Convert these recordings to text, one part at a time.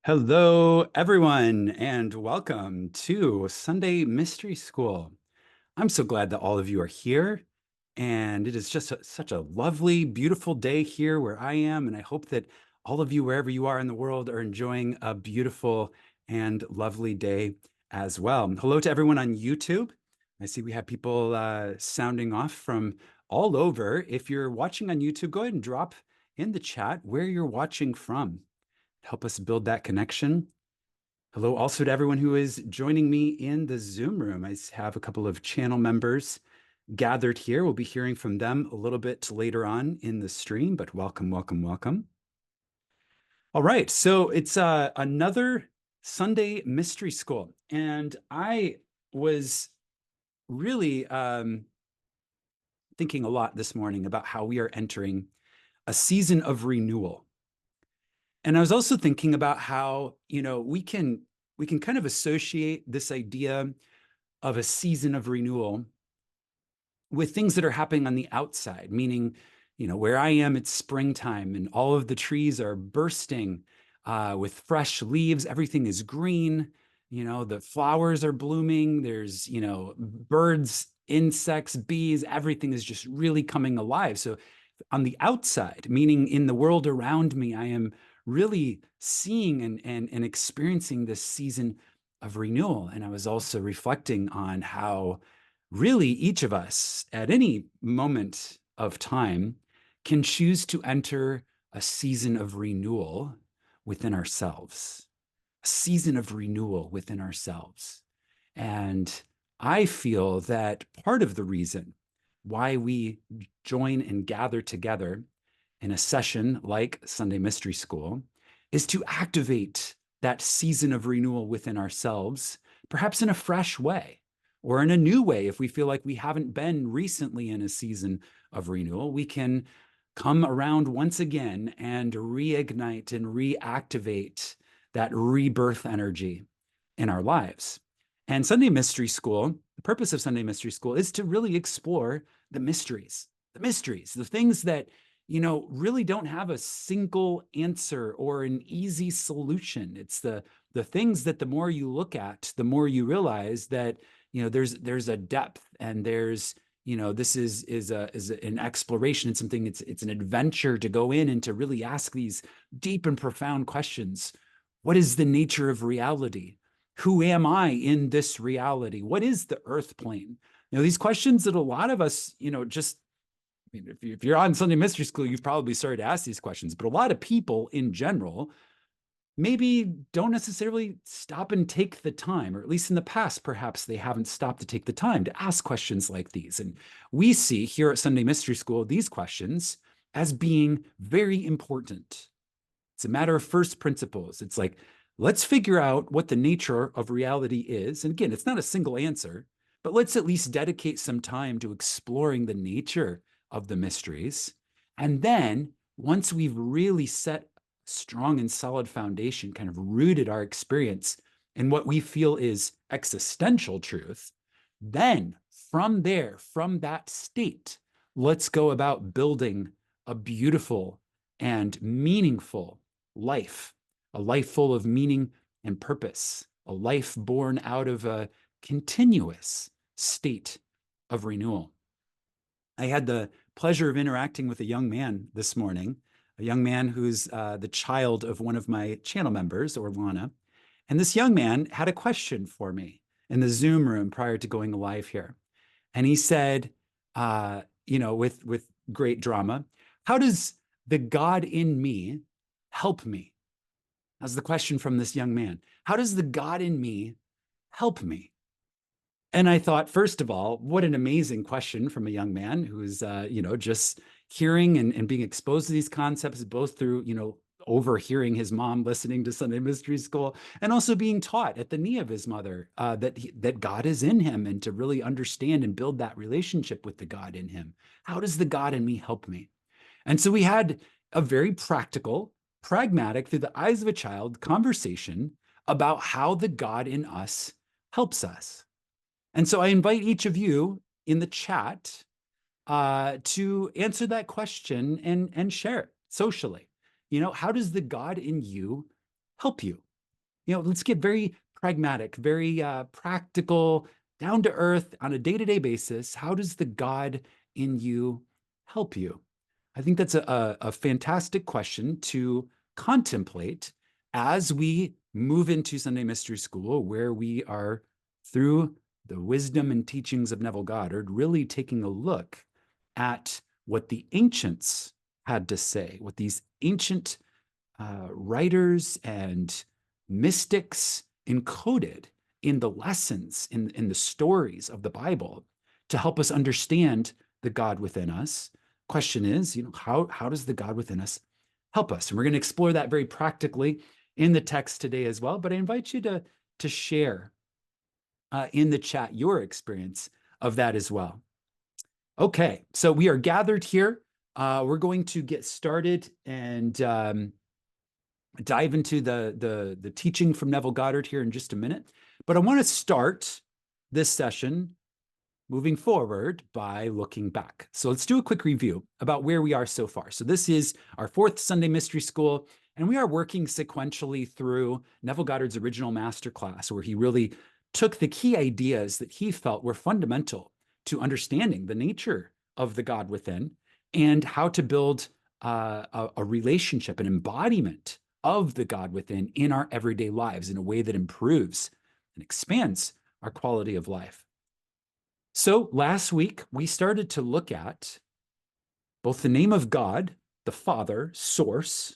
Hello, everyone, and welcome to Sunday Mystery School. I'm so glad that all of you are here, and it is just such a lovely, beautiful day here where I am, and I hope that all of you, wherever you are in the world, are enjoying a beautiful and lovely day as well. Hello to everyone on YouTube. I see we have people sounding off from all over. If you're watching on YouTube, go ahead and drop in the chat where you're watching from. Help us build that connection. Hello also to everyone who is joining me in the Zoom room. I have a couple of channel members gathered here. We'll be hearing from them a little bit later on in the stream, but welcome, welcome, welcome. All right, so it's another Sunday Mystery School, and I was really thinking a lot this morning about how we are entering a season of renewal. And I was also thinking about how, we can kind of associate this idea of a season of renewal with things that are happening on the outside, meaning, where I am, it's springtime and all of the trees are bursting with fresh leaves. Everything is green. The flowers are blooming. There's, birds, insects, bees, everything is just really coming alive. So on the outside, meaning in the world around me, I am really seeing and experiencing this season of renewal. And I was also reflecting on how really each of us at any moment of time can choose to enter a season of renewal within ourselves, a season of renewal within ourselves. And I feel that part of the reason why we join and gather together in a session like Sunday Mystery School is to activate that season of renewal within ourselves, perhaps in a fresh way or in a new way. If we feel like we haven't been recently in a season of renewal, we can come around once again and reignite and reactivate that rebirth energy in our lives. And Sunday Mystery School, the purpose of Sunday Mystery School is to really explore the mysteries, the things that, really don't have a single answer or an easy solution. It's the things that the more you look at, the more you realize that, there's a depth, and there's, this is an exploration. It's something, it's an adventure to go in and to really ask these deep and profound questions. What is the nature of reality? Who am I in this reality? What is the earth plane? These questions that a lot of us, if you're on Sunday Mystery School, you've probably started to ask these questions, but a lot of people in general maybe don't necessarily stop and take the time, or at least in the past, perhaps they haven't stopped to take the time to ask questions like these. And we see here at Sunday Mystery School these questions as being very important. It's a matter of first principles. It's like, let's figure out what the nature of reality is. And again, it's not a single answer, but let's at least dedicate some time to exploring the nature of the mysteries. And then once we've really set strong and solid foundation, kind of rooted our experience in what we feel is existential truth, then from there, from that state, let's go about building a beautiful and meaningful life, a life full of meaning and purpose, a life born out of a continuous state of renewal. I had the pleasure of interacting with a young man this morning, a young man who's the child of one of my channel members, Orlana. And this young man had a question for me in the Zoom room prior to going live here. And he said, with great drama, how does the God in me help me? That's the question from this young man. How does the God in me help me? And I thought, first of all, what an amazing question from a young man who's, just hearing and being exposed to these concepts, both through, overhearing his mom listening to Sunday Mystery School, and also being taught at the knee of his mother that God is in him, and to really understand and build that relationship with the God in him. How does the God in me help me? And so we had a very practical, pragmatic, through the eyes of a child, conversation about how the God in us helps us. And so I invite each of you in the chat to answer that question and share it socially. How does the God in you help you? let's get very pragmatic, very practical, down to earth on a day-to-day basis. How does the God in you help you? I think that's a fantastic question to contemplate as we move into Sunday Mystery School, where we are, through the wisdom and teachings of Neville Goddard, really taking a look at what the ancients had to say, what these ancient writers and mystics encoded in the lessons, in the stories of the Bible, to help us understand the God within us. Question is, how does the God within us help us? And we're going to explore that very practically in the text today as well. But I invite you to share in the chat your experience of that as well. Okay, so we are gathered here. We're going to get started and dive into the teaching from Neville Goddard here in just a minute. But I want to start this session moving forward by looking back. So let's do a quick review about where we are so far. So this is our 4th Sunday Mystery School, and we are working sequentially through Neville Goddard's original Masterclass, where he really took the key ideas that he felt were fundamental to understanding the nature of the God within and how to build a relationship, an embodiment of the God within in our everyday lives in a way that improves and expands our quality of life. So last week, we started to look at both the name of God, the Father, source,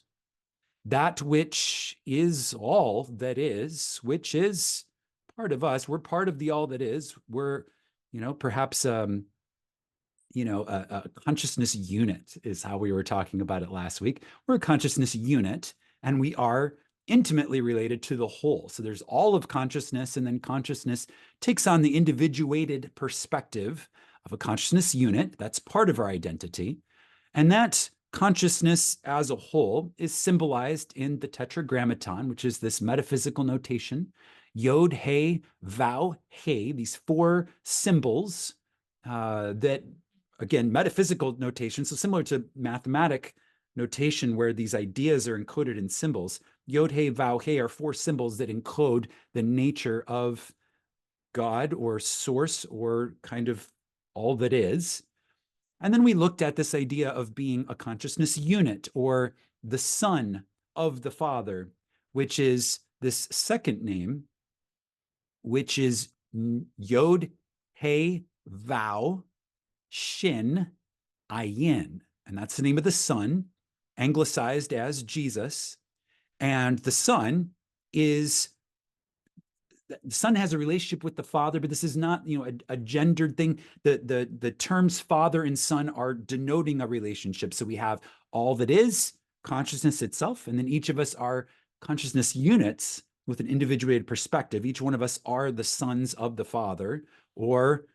that which is all that is, which is part of us. We're part of the all that is. We're, perhaps, a consciousness unit is how we were talking about it last week. We're a consciousness unit, and we are intimately related to the whole. So there's all of consciousness, and then consciousness takes on the individuated perspective of a consciousness unit. That's part of our identity. And that consciousness as a whole is symbolized in the Tetragrammaton, which is this metaphysical notation, Yod, He, Vau, He, these 4 symbols that, again, metaphysical notation, so similar to mathematic notation where these ideas are encoded in symbols. Yod, He, Vau, He are 4 symbols that encode the nature of God or source or kind of all that is. And then we looked at this idea of being a consciousness unit or the Son of the Father, which is this second name, which is Yod, He, Vau, Shin, Ayin. And that's the name of the Son, anglicized as Jesus. And the Son has a relationship with the Father, but this is not, a gendered thing. The terms Father and Son are denoting a relationship. So we have all that is, consciousness itself, and then each of us are consciousness units with an individuated perspective. Each one of us are the sons of the Father, or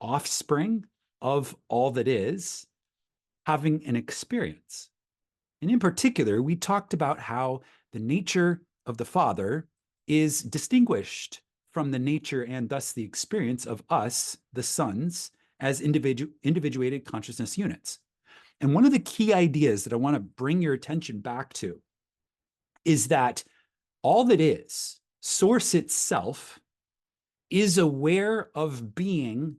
offspring of all that is, having an experience. And in particular, we talked about how the nature of the Father is distinguished from the nature and thus the experience of us, the sons, as individuated consciousness units. And one of the key ideas that I want to bring your attention back to is that all that is, source itself, is aware of being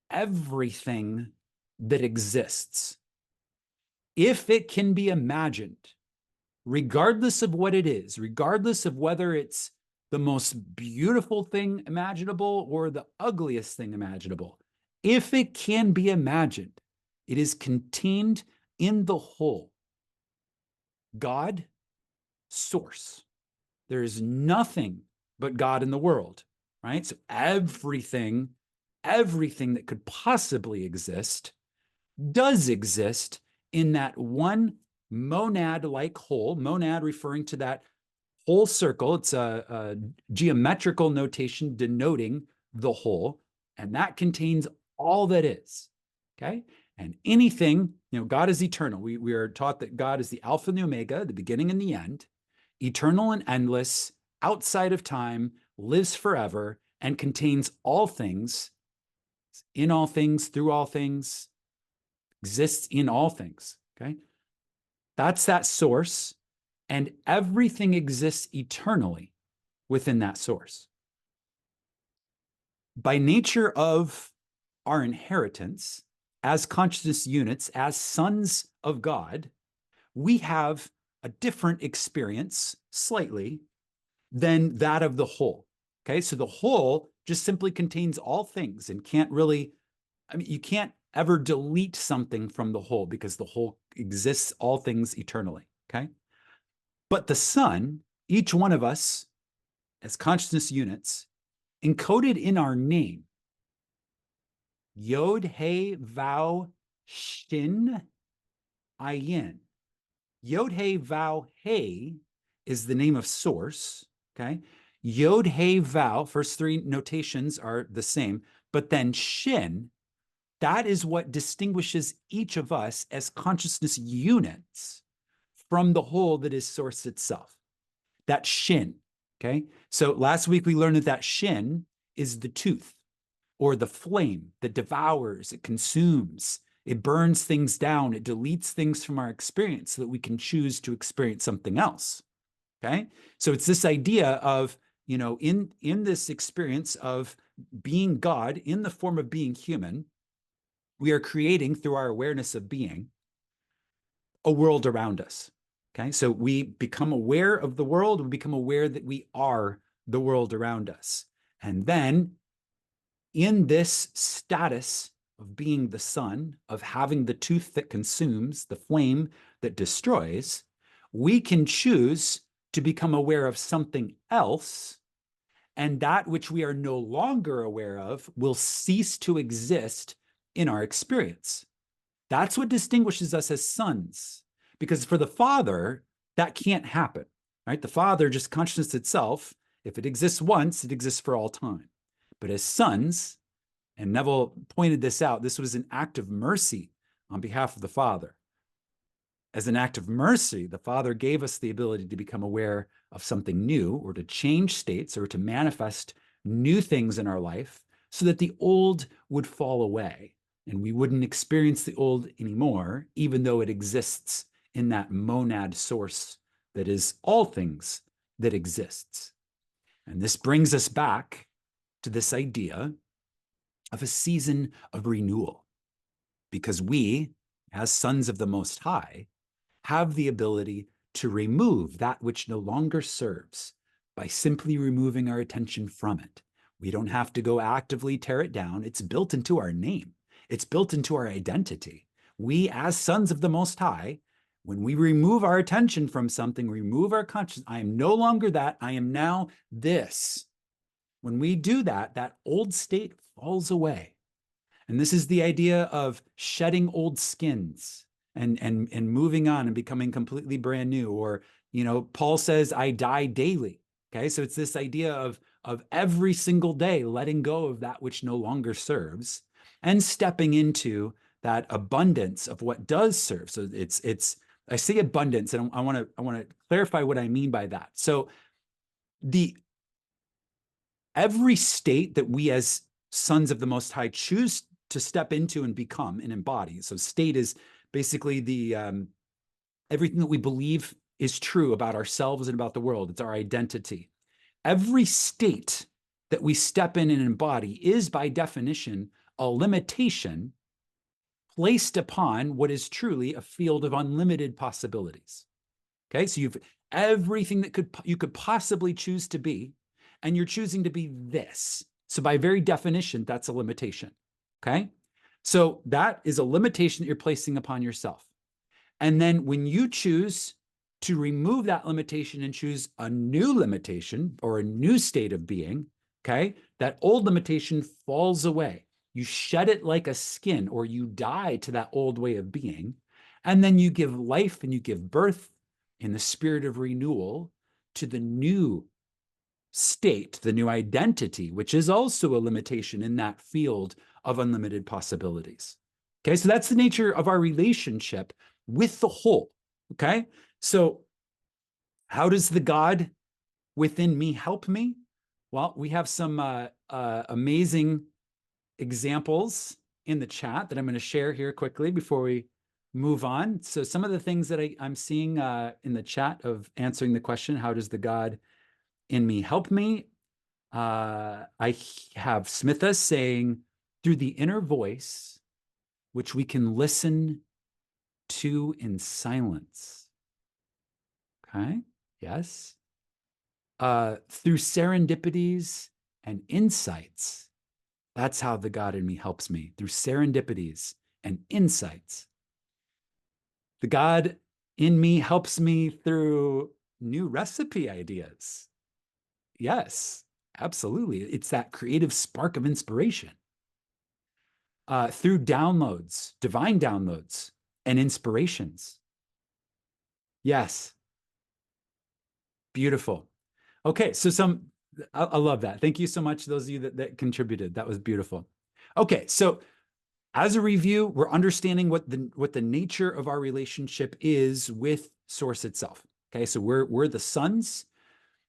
everything that exists. If it can be imagined, regardless of what it is, regardless of whether it's the most beautiful thing imaginable or the ugliest thing imaginable, if it can be imagined, it is contained in the whole. God, source. There is nothing but God in the world, right? So everything that could possibly exist does exist in that one monad-like whole, monad referring to that whole circle. It's a geometrical notation denoting the whole, and that contains all that is, okay? And anything, God is eternal. We are taught that God is the Alpha and the Omega, the beginning and the end, eternal and endless, outside of time, lives forever, and contains all things, in all things, through all things, exists in all things, okay? That's that source. and everything exists eternally within that source. By nature of our inheritance, as consciousness units, as sons of God, we have a different experience, slightly, than that of the whole. Okay, so the whole just simply contains all things and can't really, I mean, you can't ever delete something from the whole because the whole exists, all things eternally. Okay, but the Son, each one of us as consciousness units, encoded in our name, Yod He Vau Shin Ayin. Yod He Vau He is the name of source. Okay. Yod He Vau, first three notations are the same, but then Shin, that is what distinguishes each of us as consciousness units from the whole that is source itself. That Shin. Okay. So last week we learned that Shin is the tooth or the flame that devours, it consumes, it burns things down, it deletes things from our experience so that we can choose to experience something else. Okay. So it's this idea of, you know, in this experience of being God in the form of being human, we are creating through our awareness of being a world around us. Okay. So we become aware of the world, we become aware that we are the world around us. And then in this status of being the sun, of having the tooth that consumes, the flame that destroys, we can choose to become aware of something else, and that which we are no longer aware of will cease to exist in our experience. That's what distinguishes us as sons, because for the Father, that can't happen, right? The Father, just consciousness itself, if it exists once, it exists for all time. But as sons, and Neville pointed this out, this was an act of mercy on behalf of the Father. As an act of mercy, the Father gave us the ability to become aware of something new or to change states or to manifest new things in our life so that the old would fall away and we wouldn't experience the old anymore, even though it exists in that monad source that is all things that exists. And this brings us back to this idea of a season of renewal, because we, as sons of the Most High, have the ability to remove that which no longer serves by simply removing our attention from it. We don't have to go actively tear it down. It's built into our name. It's built into our identity. We, as sons of the Most High, when we remove our attention from something, remove our consciousness, I am no longer that, I am now this. When we do that, that old state falls away. And this is the idea of shedding old skins and moving on and becoming completely brand new. Or, you know, Paul says, I die daily. Okay, so it's this idea of every single day letting go of that which no longer serves and stepping into that abundance of what does serve. So it's I say abundance, and I want to clarify what I mean by that. So every state that we as sons of the Most High choose to step into and become and embody. So state is basically the everything that we believe is true about ourselves and about the world. It's our identity. Every state that we step in and embody is by definition a limitation placed upon what is truly a field of unlimited possibilities. Okay, so you've everything that you could possibly choose to be, and you're choosing to be this. So by very definition, that's a limitation. Okay, so that is a limitation that you're placing upon yourself. And then when you choose to remove that limitation and choose a new limitation or a new state of being, okay, that old limitation falls away. You shed it like a skin, or you die to that old way of being, and then you give life and you give birth in the spirit of renewal to the new state, the new identity, which is also a limitation in that field of unlimited possibilities. Okay, so that's the nature of our relationship with the whole. Okay, so how does the God within me help me? Well, we have some amazing examples in the chat that I'm going to share here quickly before we move on. So some of the things that I'm seeing in the chat of answering the question, how does the God in me help me? I have Smitha saying, through the inner voice, which we can listen to in silence. Okay, yes. Through serendipities and insights. That's how the God in me helps me, through serendipities and insights. The God in me helps me through new recipe ideas. Yes, absolutely. It's that creative spark of inspiration. Through downloads, divine downloads and inspirations. Yes, beautiful. Okay, so I love that. Thank you so much, those of you that contributed. That was beautiful. Okay, so as a review, we're understanding what the nature of our relationship is with Source itself. Okay, so we're the sons.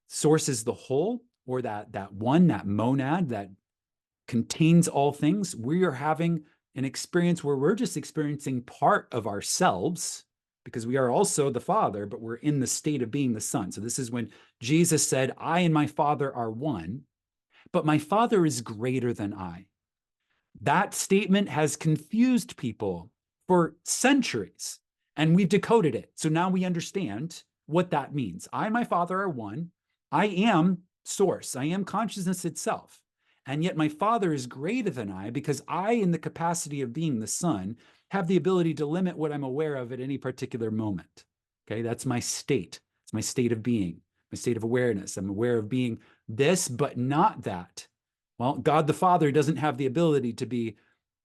Source is the whole, or that one, that monad that contains all things. We are having an experience where we're just experiencing part of ourselves because we are also the Father, but we're in the state of being the Son. So this is when Jesus said, I and my Father are one, but my Father is greater than I. That statement has confused people for centuries, and we've decoded it. So now we understand what that means. I and my Father are one. I am Source. I am consciousness itself. And yet my Father is greater than I because I, in the capacity of being the Son, have the ability to limit what I'm aware of at any particular moment. Okay, that's my state. It's my state of being, my state of awareness. I'm aware of being this, but not that. Well, God the Father doesn't have the ability to be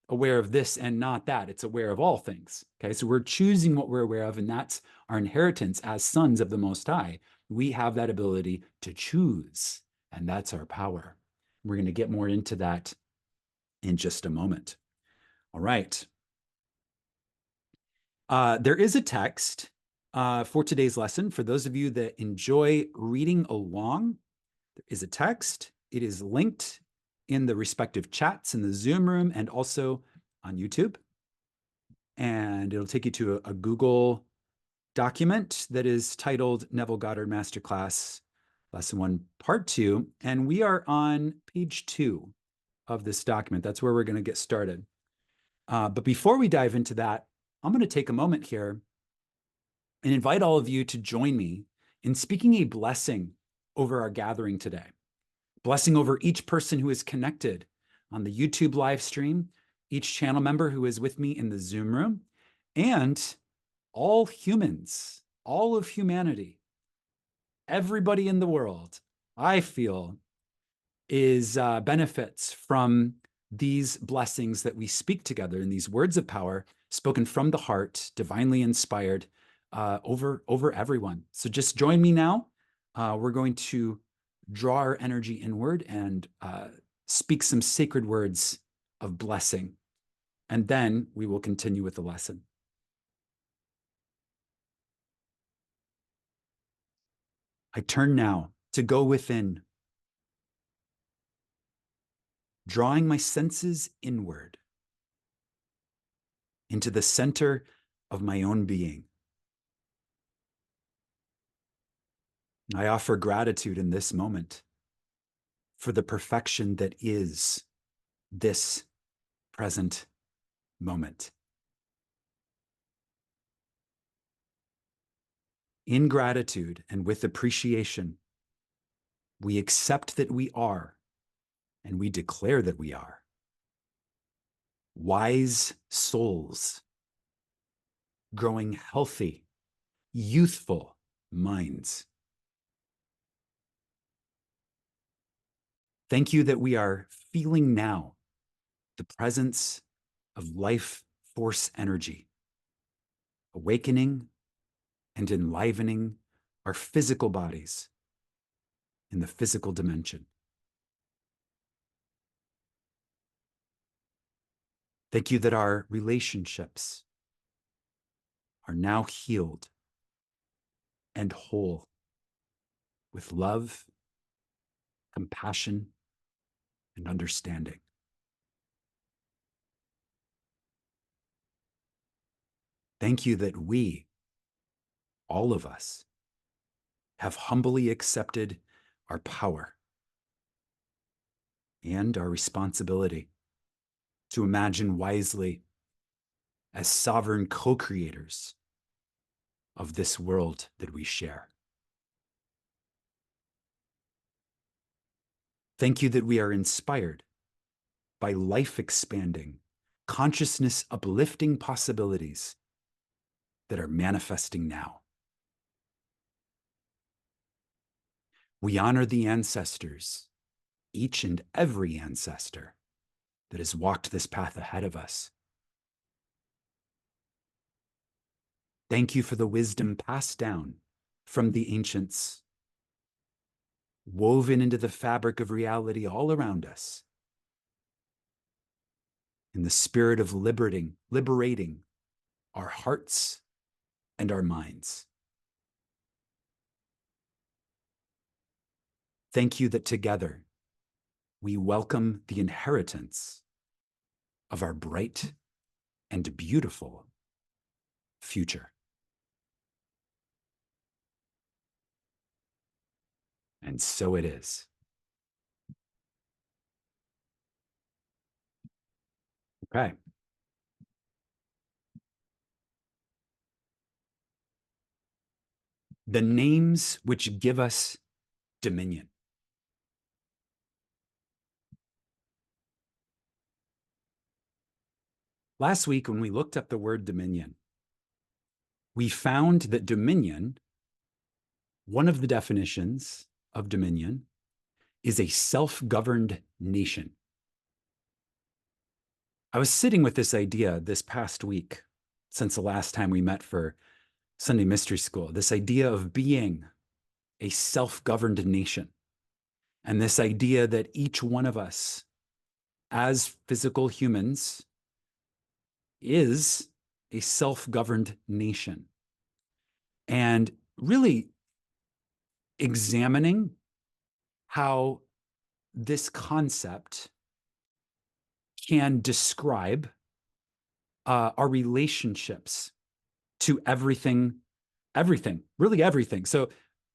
aware of this and not that. It's aware of all things. Okay, so we're choosing what we're aware of, and that's our inheritance as sons of the Most High. We have that ability to choose, and that's our power. We're going to get more into that in just a moment. All right. There is a text for today's lesson. For those of you that enjoy reading along, there is a text. It is linked in the respective chats in the Zoom room and also on YouTube. And it'll take you to a Google document that is titled Neville Goddard Masterclass, Lesson 1, Part 2. And we are on page 2 of this document. That's where we're going to get started. But before we dive into that, I'm going to take a moment here and invite all of you to join me in speaking a blessing over our gathering today. Blessing over each person who is connected on the YouTube live stream, each channel member who is with me in the Zoom room, and all humans, all of humanity, everybody in the world, I feel, is benefits from these blessings that we speak together in these words of power spoken from the heart, divinely inspired over everyone. So just join me now. We're going to draw our energy inward and speak some sacred words of blessing. And then we will continue with the lesson. I turn now to go within, drawing my senses inward into the center of my own being. I offer gratitude in this moment for the perfection that is this present moment. In gratitude and with appreciation, we accept that we are, and we declare that we are, wise souls, growing healthy, youthful minds. Thank you that we are feeling now the presence of life force energy, awakening and enlivening our physical bodies in the physical dimension. Thank you that our relationships are now healed and whole with love, compassion, and understanding. Thank you that we, all of us, have humbly accepted our power and our responsibility to imagine wisely as sovereign co-creators of this world that we share. Thank you that we are inspired by life-expanding, consciousness-uplifting possibilities that are manifesting now. We honor the ancestors, each and every ancestor that has walked this path ahead of us. Thank you for the wisdom passed down from the ancients, woven into the fabric of reality all around us, in the spirit of liberating our hearts and our minds. Thank you that together we welcome the inheritance of our bright and beautiful future. And so it is. Okay. The names which give us dominion. Last week, when we looked up the word dominion, we found that dominion, one of the definitions of dominion, is a self-governed nation. I was sitting with this idea this past week, since the last time we met for Sunday Mystery School, this idea of being a self-governed nation, and this idea that each one of us, as physical humans, is a self-governed nation. And really examining how this concept can describe our relationships to everything, really everything. So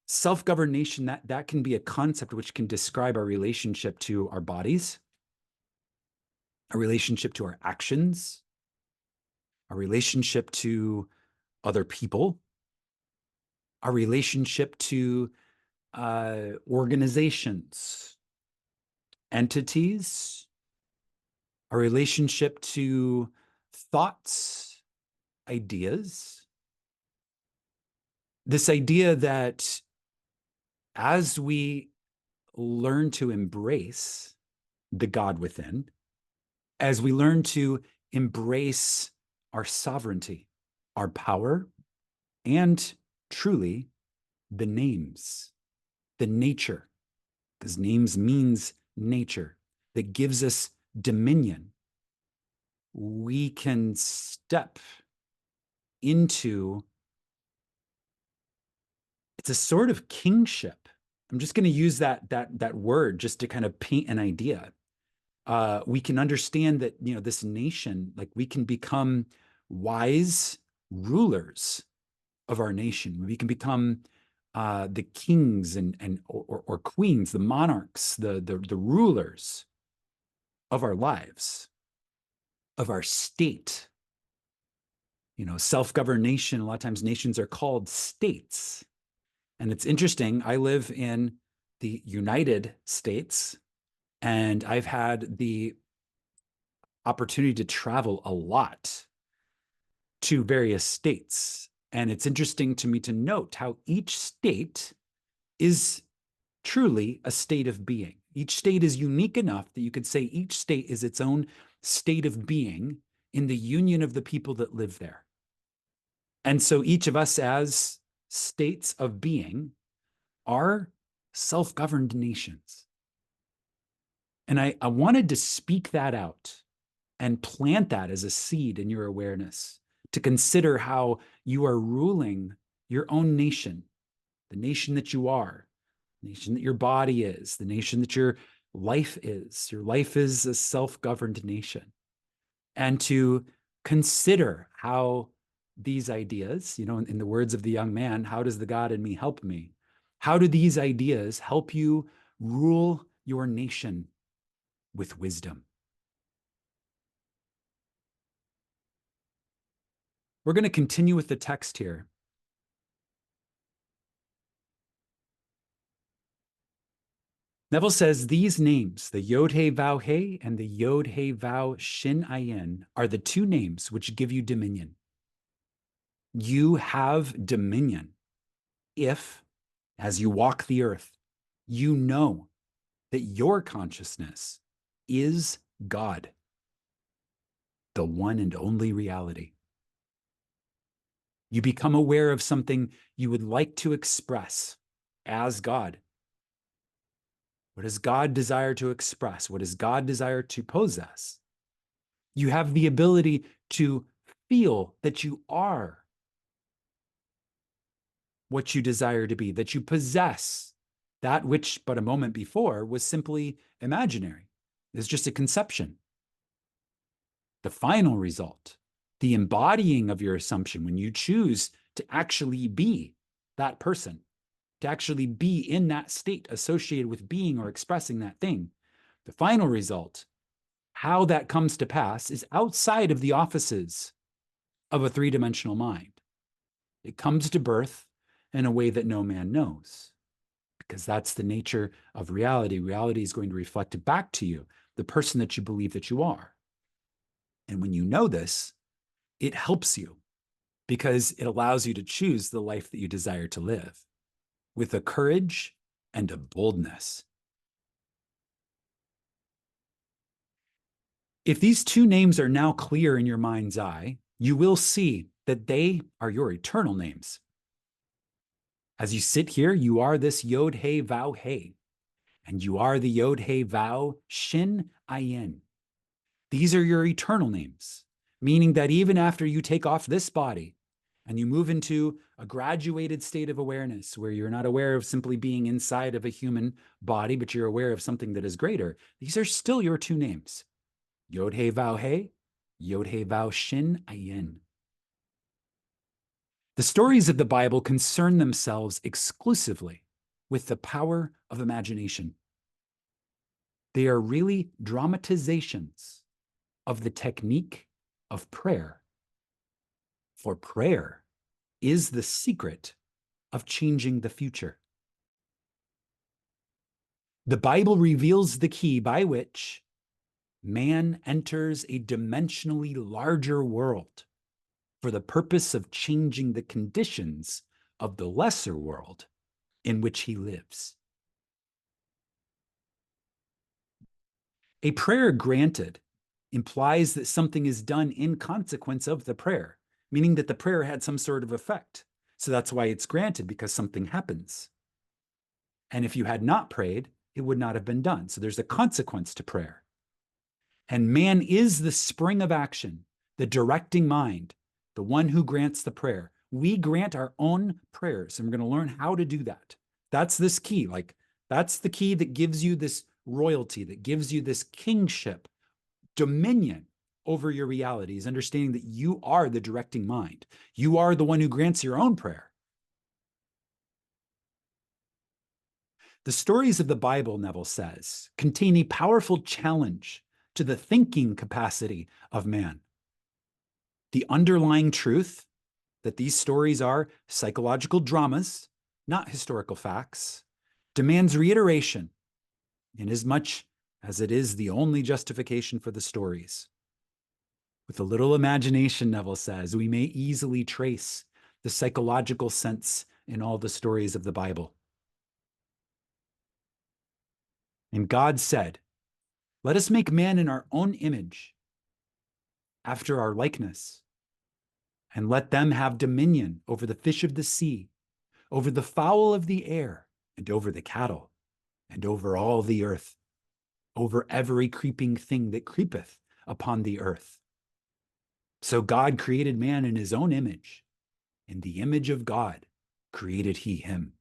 self-governed nation, that can be a concept which can describe our relationship to our bodies, our relationship to our actions, our relationship to other people, our relationship to organizations, entities, our relationship to thoughts, ideas. This idea that as we learn to embrace the God within, as we learn to embrace our sovereignty, our power, and truly the names, the nature, because names means nature, that gives us dominion, we can step into, it's a sort of kingship. I'm just going to use that word just to kind of paint an idea. We can understand that, this nation, like we can become wise rulers of our nation. We can become the kings or queens, the monarchs, the rulers of our lives, of our state. Self-governed nation, a lot of times nations are called states. And it's interesting, I live in the United States, and I've had the opportunity to travel a lot to various states. And it's interesting to me to note how each state is truly a state of being. Each state is unique enough that you could say each state is its own state of being in the union of the people that live there. And so each of us as states of being are self-governed nations. And I wanted to speak that out and plant that as a seed in your awareness, to consider how you are ruling your own nation, the nation that you are, the nation that your body is, the nation that your life is. Your life is a self-governed nation. And to consider how these ideas, in the words of the young man, how does the God in me help me? How do these ideas help you rule your nation with wisdom? We're going to continue with the text here. Neville says these names, the Yod He Vav He and the Yod He Vav Shin Ayin, are the two names which give you dominion. You have dominion if, as you walk the earth, you know that your consciousness is God, the one and only reality. You become aware of something you would like to express as God. What does God desire to express? What does God desire to possess? You have the ability to feel that you are what you desire to be, that you possess that which but a moment before was simply imaginary. It's just a conception. The final result, the embodying of your assumption, when you choose to actually be that person, to actually be in that state associated with being or expressing that thing, the final result, how that comes to pass, is outside of the offices of a three-dimensional mind. It comes to birth in a way that no man knows, because that's the nature of reality. Reality is going to reflect back to you, the person that you believe that you are. And when you know this, it helps you because it allows you to choose the life that you desire to live with a courage and a boldness. If these two names are now clear in your mind's eye, you will see that they are your eternal names. As you sit here, you are this Yod He Vav He, and you are the Yod He Vav Shin Ayin. These are your eternal names, meaning that even after you take off this body and you move into a graduated state of awareness where you're not aware of simply being inside of a human body, but you're aware of something that is greater, these are still your two names, Yod He Vav He, Yod He Vav Shin Ayin. The stories of the Bible concern themselves exclusively with the power of imagination. They are really dramatizations of the technique of prayer. For prayer is the secret of changing the future. The Bible reveals the key by which man enters a dimensionally larger world for the purpose of changing the conditions of the lesser world in which he lives. A prayer granted implies that something is done in consequence of the prayer, meaning that the prayer had some sort of effect. So that's why it's granted, because something happens. And if you had not prayed, it would not have been done. So there's a consequence to prayer. And man is the spring of action, the directing mind, the one who grants the prayer. We grant our own prayers, and we're going to learn how to do that. That's this key. That's the key that gives you this royalty, that gives you this kingship, dominion over your reality, is understanding that you are the directing mind. You are the one who grants your own prayer. The stories of the Bible, Neville says, contain a powerful challenge to the thinking capacity of man. The underlying truth that these stories are psychological dramas, not historical facts, demands reiteration, inasmuch as it is the only justification for the stories. With a little imagination, Neville says, we may easily trace the psychological sense in all the stories of the Bible. And God said, let us make man in our own image, after our likeness, and let them have dominion over the fish of the sea, over the fowl of the air, and over the cattle, and over all the earth, over every creeping thing that creepeth upon the earth. So God created man in his own image. In the image of God created he him.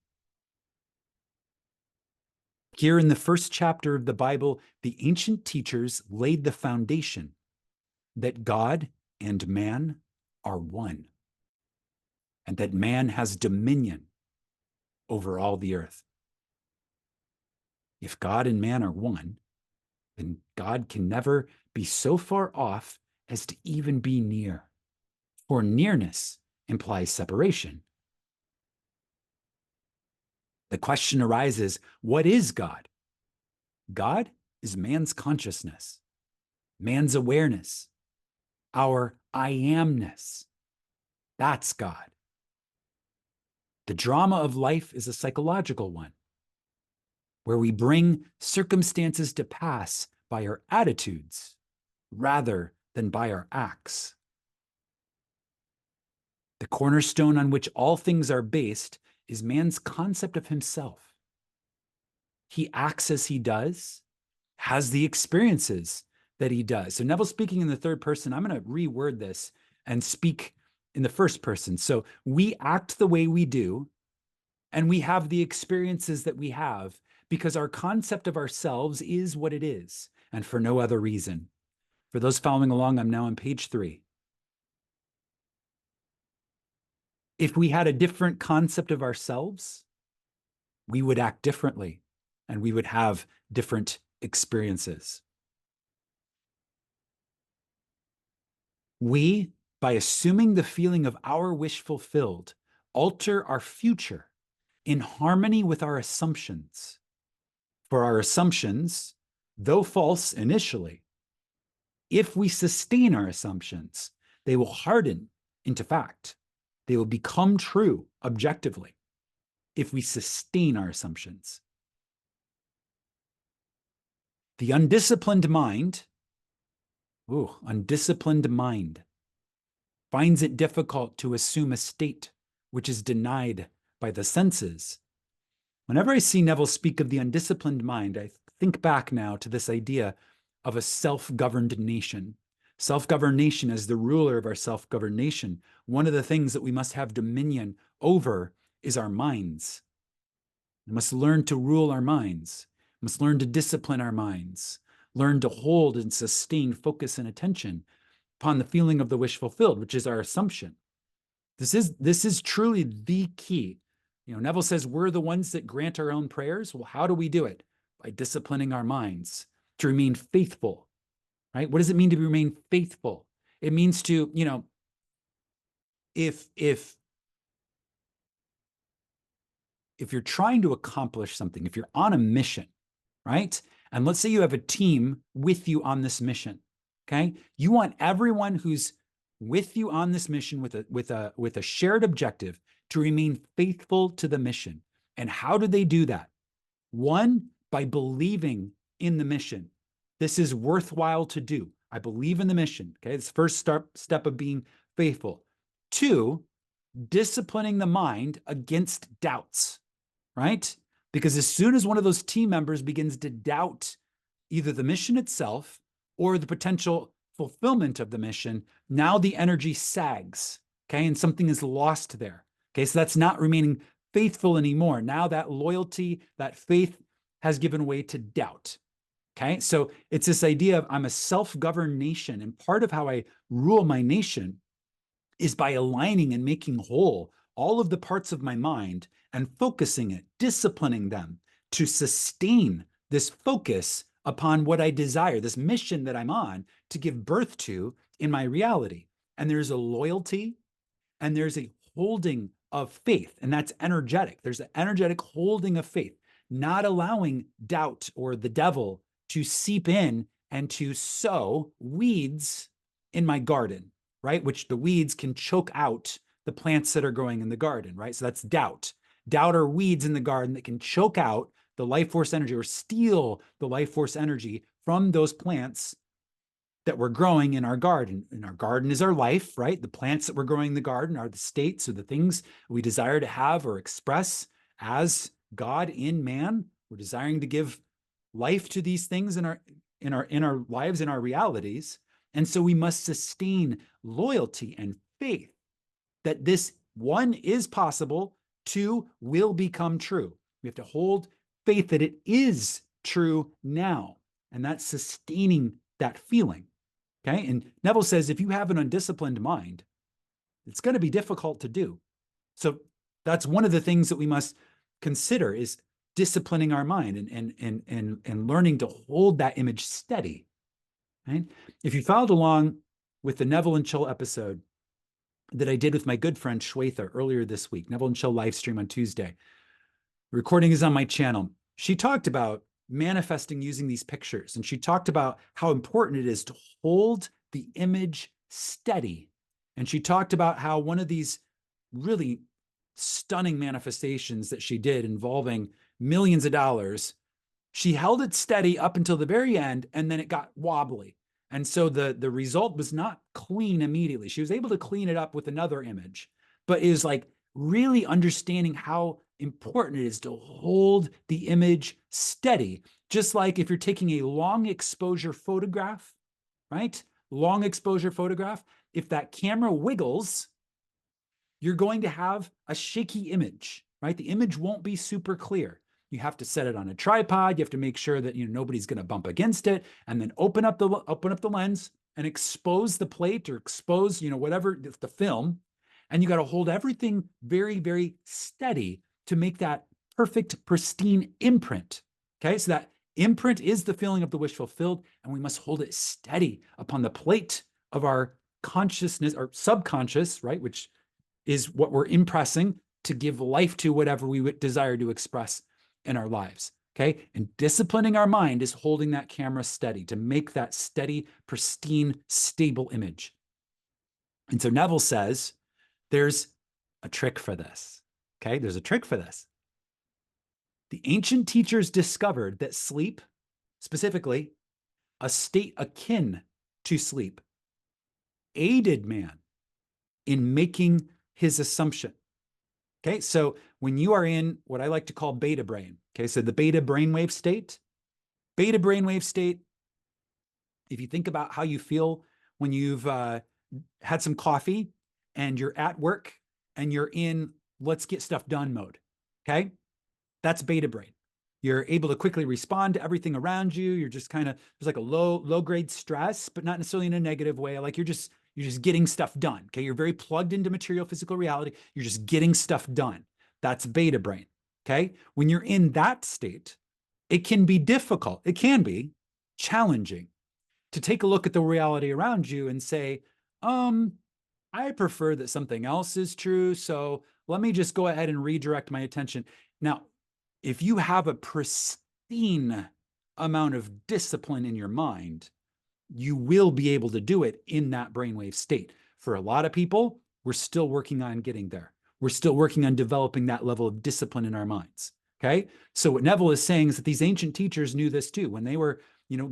Here in the first chapter of the Bible, the ancient teachers laid the foundation that God and man are one. and that man has dominion over all the earth. If God and man are one, then God can never be so far off as to even be near, for nearness implies separation. The question arises, what is God? God is man's consciousness, man's awareness, our I amness. That's God. The drama of life is a psychological one, where we bring circumstances to pass by our attitudes rather than by our acts. The cornerstone on which all things are based is man's concept of himself. He acts as he does, has the experiences that he does. So Neville's speaking in the third person. I'm going to reword this and speak in the first person. So we act the way we do, and we have the experiences that we have because our concept of ourselves is what it is, and for no other reason. For those following along, I'm now on page 3. If we had a different concept of ourselves, we would act differently and we would have different experiences. We, by assuming the feeling of our wish fulfilled, alter our future in harmony with our assumptions. For our assumptions, though false initially, if we sustain our assumptions, they will harden into fact. They will become true objectively if we sustain our assumptions. The undisciplined mind, finds it difficult to assume a state which is denied by the senses. Whenever I see Neville speak of the undisciplined mind, I think back now to this idea of a self-governed nation. Self-governed nation as the ruler of our self-governed nation. One of the things that we must have dominion over is our minds. We must learn to rule our minds. We must learn to discipline our minds. Learn to hold and sustain focus and attention upon the feeling of the wish fulfilled, which is our assumption. This is truly the key. Neville says we're the ones that grant our own prayers. Well, how do we do it? By disciplining our minds to remain faithful, right? What does it mean to remain faithful? It means to, if you're trying to accomplish something, if you're on a mission, right? And let's say you have a team with you on this mission, okay? You want everyone who's with you on this mission with a shared objective to remain faithful to the mission. And how do they do that? One, by believing in the mission. This is worthwhile to do. I believe in the mission, okay? It's the first step of being faithful. 2, disciplining the mind against doubts, right? Because as soon as one of those team members begins to doubt either the mission itself or the potential fulfillment of the mission, now the energy sags, okay? And something is lost there, okay? So that's not remaining faithful anymore. Now that loyalty, that faith has given way to doubt, okay? So it's this idea of I'm a self-governed nation, and part of how I rule my nation is by aligning and making whole all of the parts of my mind and focusing it, disciplining them to sustain this focus upon what I desire, this mission that I'm on to give birth to in my reality. And there's a loyalty and there's a holding of faith, and that's energetic. There's an energetic holding of faith, not allowing doubt or the devil to seep in and to sow weeds in my garden, right? Which the weeds can choke out the plants that are growing in the garden, right? So that's doubt. Doubt are weeds in the garden that can choke out the life force energy or steal the life force energy from those plants that we're growing in our garden. And our garden is our life, right? The plants that we're growing in the garden are the states or the things we desire to have or express as God in man. We're desiring to give life to these things in our lives, in our realities. And so we must sustain loyalty and faith that this, 1, is possible, 2, will become true. We have to hold faith that it is true now, and that's sustaining that feeling, okay? And Neville says if you have an undisciplined mind, it's going to be difficult to do. So that's one of the things that we must consider is disciplining our mind and learning to hold that image steady. Right? If you followed along with the Neville and Chill episode that I did with my good friend Shwetha earlier this week, Neville and Chill live stream on Tuesday, the recording is on my channel. She talked about manifesting using these pictures, and she talked about how important it is to hold the image steady. And she talked about how one of these really stunning manifestations that she did involving millions of dollars, she held it steady up until the very end, and then it got wobbly. And so the result was not clean immediately. She was able to clean it up with another image, but it was like really understanding how important it is to hold the image steady. Just like if you're taking a long exposure photograph, right? Long exposure photograph, if that camera wiggles, you're going to have a shaky image, right? The image won't be super clear. You have to set it on a tripod. You have to make sure that nobody's going to bump against it, and then open up the lens and expose the plate or expose whatever the film, and you got to hold everything very, very steady to make that perfect, pristine imprint. Okay, so that imprint is the feeling of the wish fulfilled, and we must hold it steady upon the plate of our consciousness or subconscious, right? Which is what we're impressing to give life to whatever we would desire to express in our lives. Okay. And disciplining our mind is holding that camera steady to make that steady, pristine, stable image. And so Neville says there's a trick for this. Okay. There's a trick for this. The ancient teachers discovered that sleep, specifically a state akin to sleep, aided man in making his assumption. Okay, so when you are in what I like to call beta brain, okay, so the beta brainwave state, if you think about how you feel when you've had some coffee and you're at work and you're in let's get stuff done mode, okay, that's beta brain. You're able to quickly respond to everything around you. You're just kind of, there's like a low grade stress, but not necessarily in a negative way. Like you're just getting stuff done. Okay. You're very plugged into material physical reality. You're just getting stuff done. That's beta brain. Okay. When you're in that state, it can be difficult. It can be challenging to take a look at the reality around you and say, I prefer that something else is true. So let me just go ahead and redirect my attention. Now, if you have a pristine amount of discipline in your mind, you will be able to do it in that brainwave state. For a lot of people, we're still working on getting there. We're still working on developing that level of discipline in our minds. Okay. So what Neville is saying is that these ancient teachers knew this too. When they were,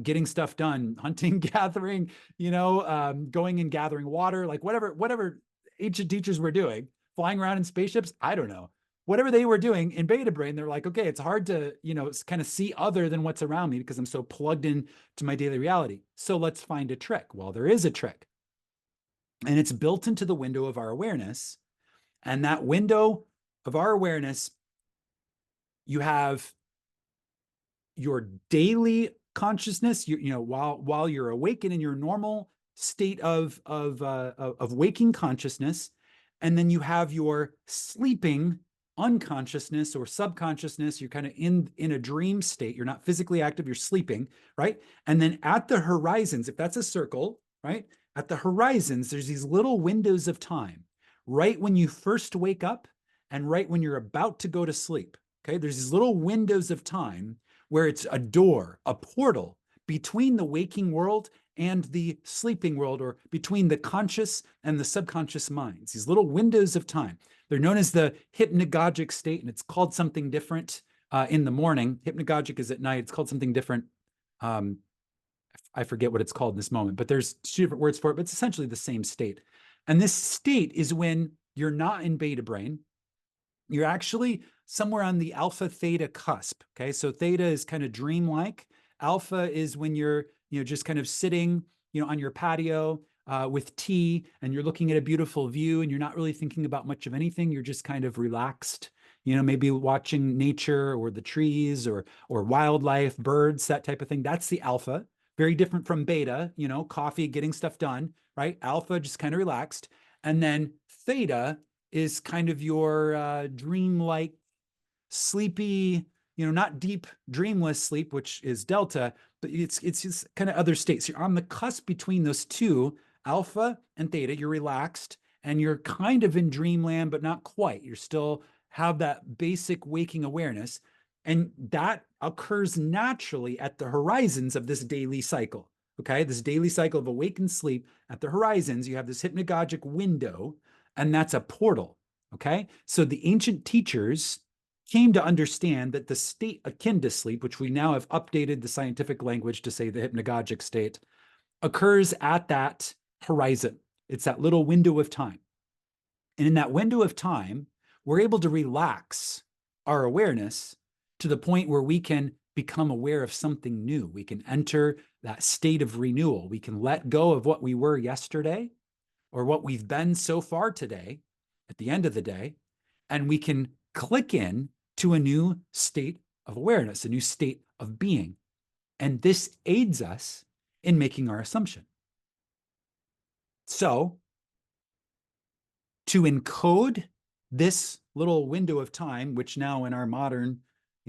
getting stuff done, hunting, gathering, going and gathering water, like whatever ancient teachers were doing, flying around in spaceships, I don't know. Whatever they were doing in beta brain, they're like, okay, it's hard to, kind of see other than what's around me because I'm so plugged in to my daily reality. So let's find a trick. Well, there is a trick. And it's built into the window of our awareness. And that window of our awareness, you have your daily consciousness, while you're awake and in your normal state of waking consciousness. And then you have your sleeping unconsciousness or subconsciousness. You're kind of in a dream state. You're not physically active, you're sleeping, right? And then at the horizons, if that's a circle, right? At the horizons, there's these little windows of time, right when you first wake up and right when you're about to go to sleep. Okay, there's these little windows of time where it's a door, a portal between the waking world and the sleeping world, or between the conscious and the subconscious minds, these little windows of time. They're known as the hypnagogic state, and it's called something different in the morning. Hypnagogic is at night. It's called something different. I forget what it's called in this moment, but there's two different words for it, but it's essentially the same state. And this state is when you're not in beta brain. You're actually somewhere on the alpha theta cusp. Okay. So theta is kind of dreamlike. Alpha is when you're, just kind of sitting, on your patio with tea and you're looking at a beautiful view and you're not really thinking about much of anything. You're just kind of relaxed, maybe watching nature or the trees or wildlife, birds, that type of thing. That's the alpha. Very different from beta, coffee, getting stuff done, right? Alpha, just kind of relaxed. And then theta is kind of your dreamlike, sleepy, not deep, dreamless sleep, which is delta, but it's just kind of other states. You're on the cusp between those two, alpha and theta. You're relaxed and you're kind of in dreamland, but not quite. You're still have that basic waking awareness. And that occurs naturally at the horizons of this daily cycle. Okay, this daily cycle of awakened sleep at the horizons, you have this hypnagogic window, and that's a portal. Okay, so the ancient teachers came to understand that the state akin to sleep, which we now have updated the scientific language to say the hypnagogic state, occurs at that horizon. It's that little window of time. And in that window of time, we're able to relax our awareness to the point where we can become aware of something new. We can enter that state of renewal. We can let go of what we were yesterday or what we've been so far today at the end of the day, and we can click in to a new state of awareness, a new state of being. And this aids us in making our assumption. So, to encode this little window of time, which now in our modern,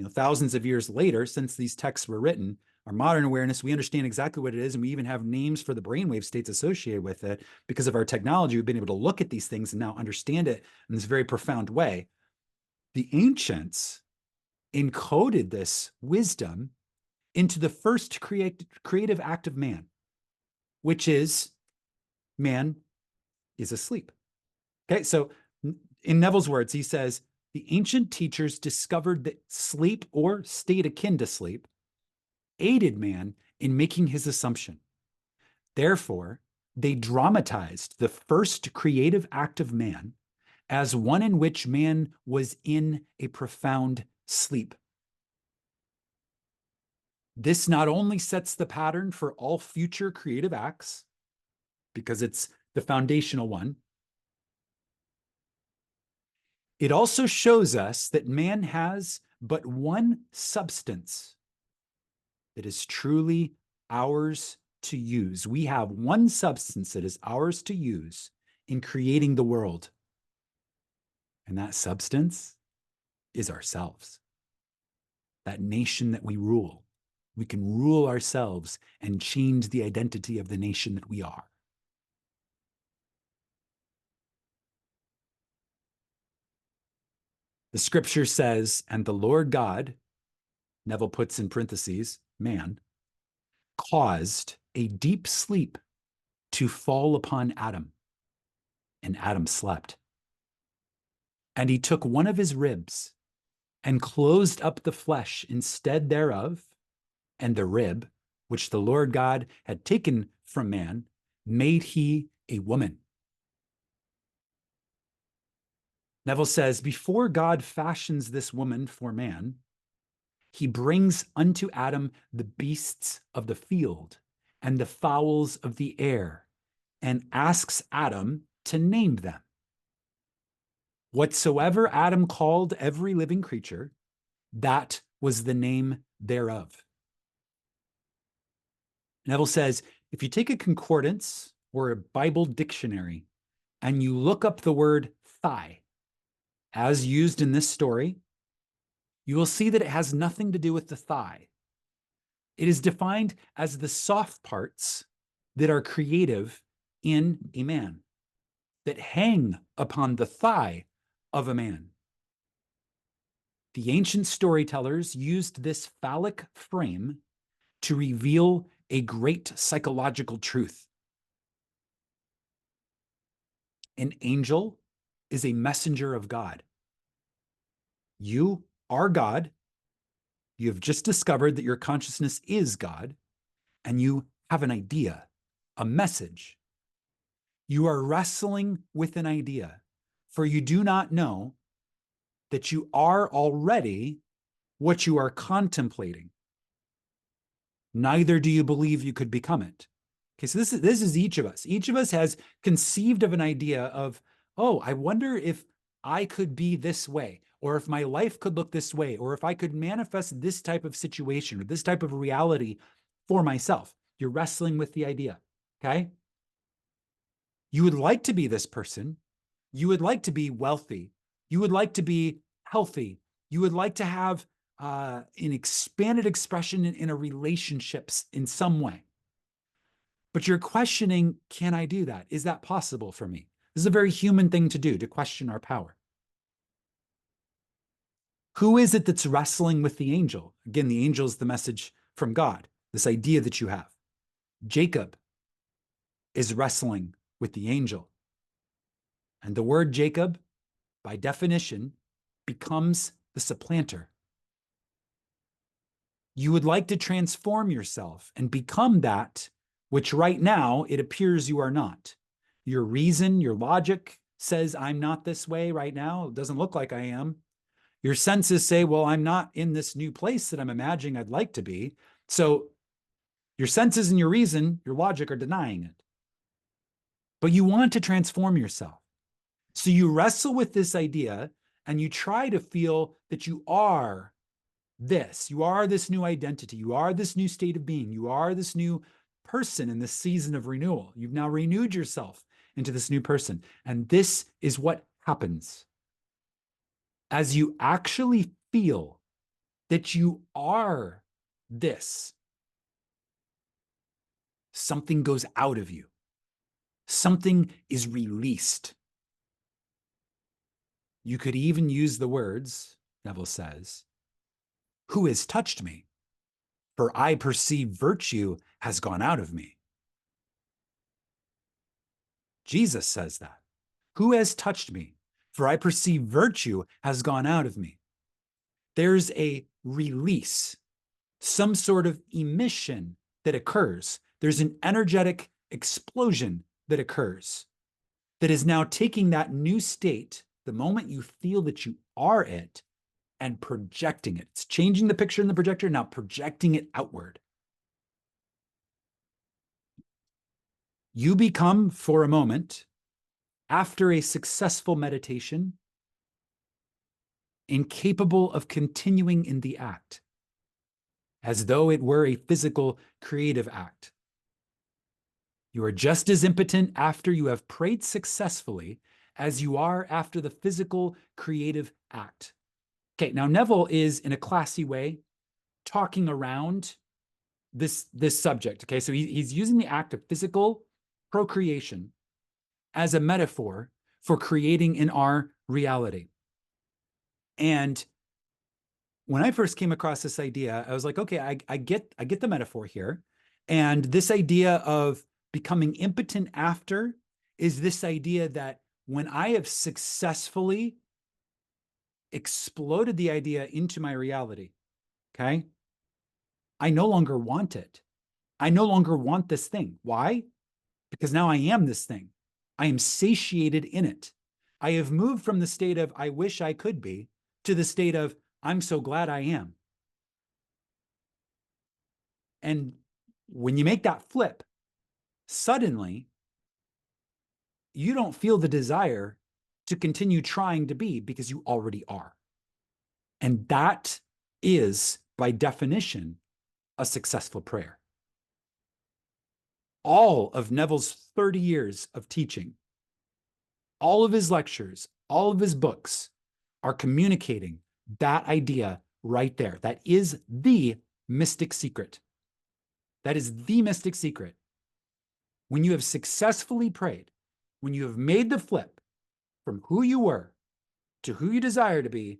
thousands of years later, since these texts were written, our modern awareness, we understand exactly what it is, and we even have names for the brainwave states associated with it. Because of our technology, we've been able to look at these things and now understand it in this very profound way. The ancients encoded this wisdom into the first creative act of man, which is man is asleep. Okay, so in Neville's words, he says, the ancient teachers discovered that sleep or state akin to sleep aided man in making his assumption. Therefore, they dramatized the first creative act of man as one in which man was in a profound sleep. This not only sets the pattern for all future creative acts, because it's the foundational one, it also shows us that man has but one substance that is truly ours to use. We have one substance that is ours to use in creating the world. And that substance is ourselves. That nation that we rule. We can rule ourselves and change the identity of the nation that we are. The scripture says, and the Lord God, Neville puts in parentheses, man, caused a deep sleep to fall upon Adam, and Adam slept. And he took one of his ribs and closed up the flesh instead thereof, and the rib, which the Lord God had taken from man, made he a woman. Neville says, before God fashions this woman for man, he brings unto Adam the beasts of the field and the fowls of the air, and asks Adam to name them. Whatsoever Adam called every living creature, that was the name thereof. Neville says, if you take a concordance or a Bible dictionary and you look up the word thigh, as used in this story, you will see that it has nothing to do with the thigh. It is defined as the soft parts that are creative in a man, that hang upon the thigh of a man. The ancient storytellers used this phallic frame to reveal a great psychological truth. An angel is a messenger of God. You are God. You have just discovered that your consciousness is God, and you have an idea, a message. You are wrestling with an idea, for you do not know that you are already what you are contemplating. Neither do you believe you could become it. Okay, so this is each of us. Each of us has conceived of an idea of, oh, I wonder if I could be this way, or if my life could look this way, or if I could manifest this type of situation or this type of reality for myself. You're wrestling with the idea, okay? You would like to be this person. You would like to be wealthy. You would like to be healthy. You would like to have an expanded expression in a relationships in some way. But you're questioning, can I do that? Is that possible for me? This is a very human thing to do, to question our power. Who is it that's wrestling with the angel? Again, the angel is the message from God, this idea that you have. Jacob is wrestling with the angel. And the word Jacob, by definition, becomes the supplanter. You would like to transform yourself and become that which right now it appears you are not. Your reason, your logic says, I'm not this way right now. It doesn't look like I am. Your senses say, well, I'm not in this new place that I'm imagining I'd like to be. So your senses and your reason, your logic are denying it. But you want to transform yourself. So you wrestle with this idea and you try to feel that you are this. You are this new identity. You are this new state of being. You are this new person in this season of renewal. You've now renewed yourself into this new person. And this is what happens. As you actually feel that you are this, something goes out of you. Something is released. You could even use the words, Neville says, who has touched me? For I perceive virtue has gone out of me. Jesus says that. Who has touched me? For I perceive virtue has gone out of me. There's a release, some sort of emission that occurs. There's an energetic explosion that occurs that is now taking that new state, the moment you feel that you are it, and projecting it. It's changing the picture in the projector, now projecting it outward. You become, for a moment, after a successful meditation, incapable of continuing in the act, as though it were a physical, creative act. You are just as impotent after you have prayed successfully as you are after the physical, creative act. Okay, now Neville is, in a classy way, talking around this subject. Okay, so he's using the act of physical procreation as a metaphor for creating in our reality. And when I first came across this idea, I was like, okay, I get the metaphor here. And this idea of becoming impotent after is this idea that when I have successfully exploded the idea into my reality, okay, I no longer want it. I no longer want this thing. Why? Because now I am this thing. I am satiated in it. I have moved from the state of I wish I could be to the state of I'm so glad I am. And when you make that flip, suddenly you don't feel the desire to continue trying to be because you already are. And that is, by definition, a successful prayer. All of Neville's 30 years of teaching, all of his lectures, all of his books are communicating that idea right there. That is the mystic secret. That is the mystic secret. When you have successfully prayed, when you have made the flip from who you were to who you desire to be,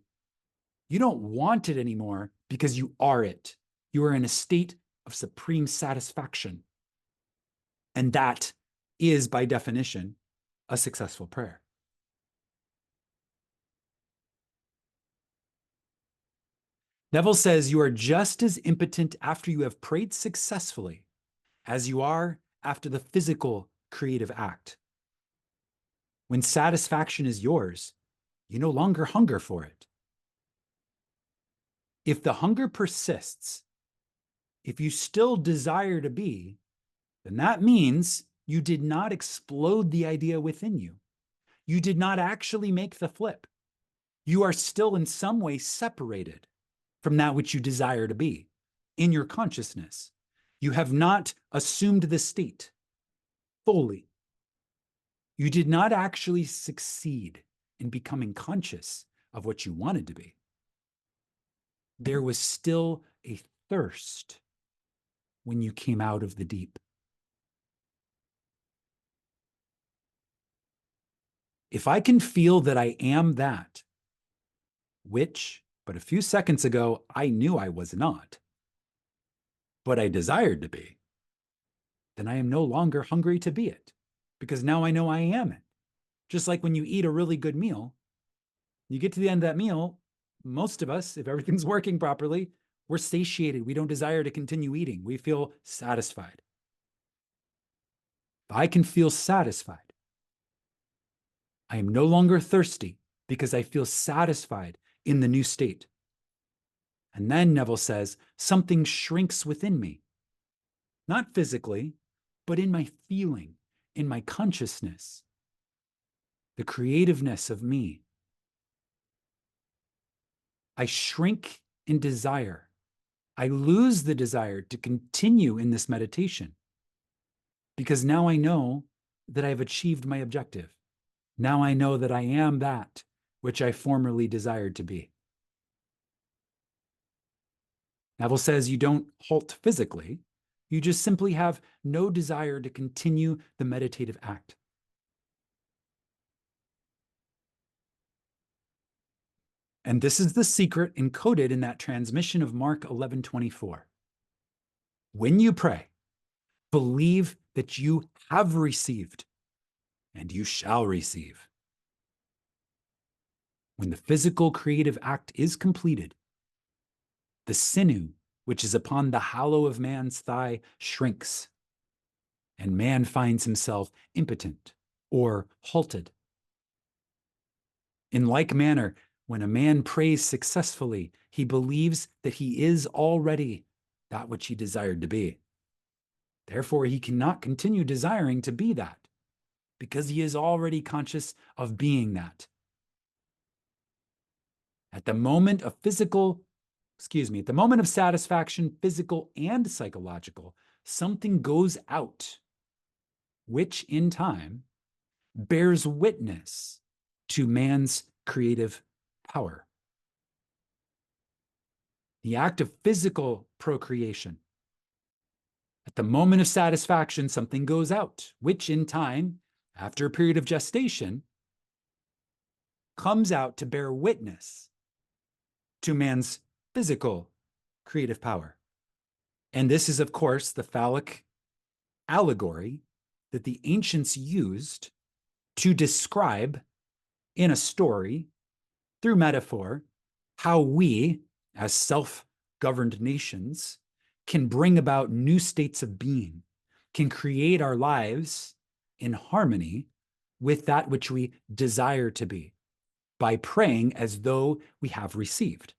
you don't want it anymore because you are it. You are in a state of supreme satisfaction. And that is, by definition, a successful prayer. Neville says you are just as impotent after you have prayed successfully as you are after the physical creative act. When satisfaction is yours, you no longer hunger for it. If the hunger persists, if you still desire to be, then that means you did not explode the idea within you. You did not actually make the flip. You are still in some way separated from that which you desire to be in your consciousness. You have not assumed the state fully. You did not actually succeed in becoming conscious of what you wanted to be. There was still a thirst when you came out of the deep. If I can feel that I am that, which but a few seconds ago I knew I was not, but I desired to be, then I am no longer hungry to be it, because now I know I am it. Just like when you eat a really good meal, you get to the end of that meal, most of us, if everything's working properly, we're satiated. We don't desire to continue eating. We feel satisfied. If I can feel satisfied, I am no longer thirsty because I feel satisfied in the new state. And then Neville says, something shrinks within me, not physically, but in my feeling, in my consciousness, the creativeness of me. I shrink in desire. I lose the desire to continue in this meditation because now I know that I've achieved my objective. Now I know that I am that which I formerly desired to be. Neville says you don't halt physically. You just simply have no desire to continue the meditative act. And this is the secret encoded in that transmission of Mark 11:24. When you pray, believe that you have received, and you shall receive. When the physical creative act is completed, the sinew which is upon the hollow of man's thigh shrinks, and man finds himself impotent or halted. In like manner, when a man prays successfully, he believes that he is already that which he desired to be. Therefore, he cannot continue desiring to be that because he is already conscious of being that. At the moment of satisfaction, physical and psychological, something goes out, which in time bears witness to man's creative power. The act of physical procreation. At the moment of satisfaction, something goes out, which in time, after a period of gestation, comes out to bear witness to man's physical creative power. And this is, of course, the phallic allegory that the ancients used to describe in a story, through metaphor, how we, as self-governed nations, can bring about new states of being, can create our lives in harmony with that which we desire to be, by praying as though we have received,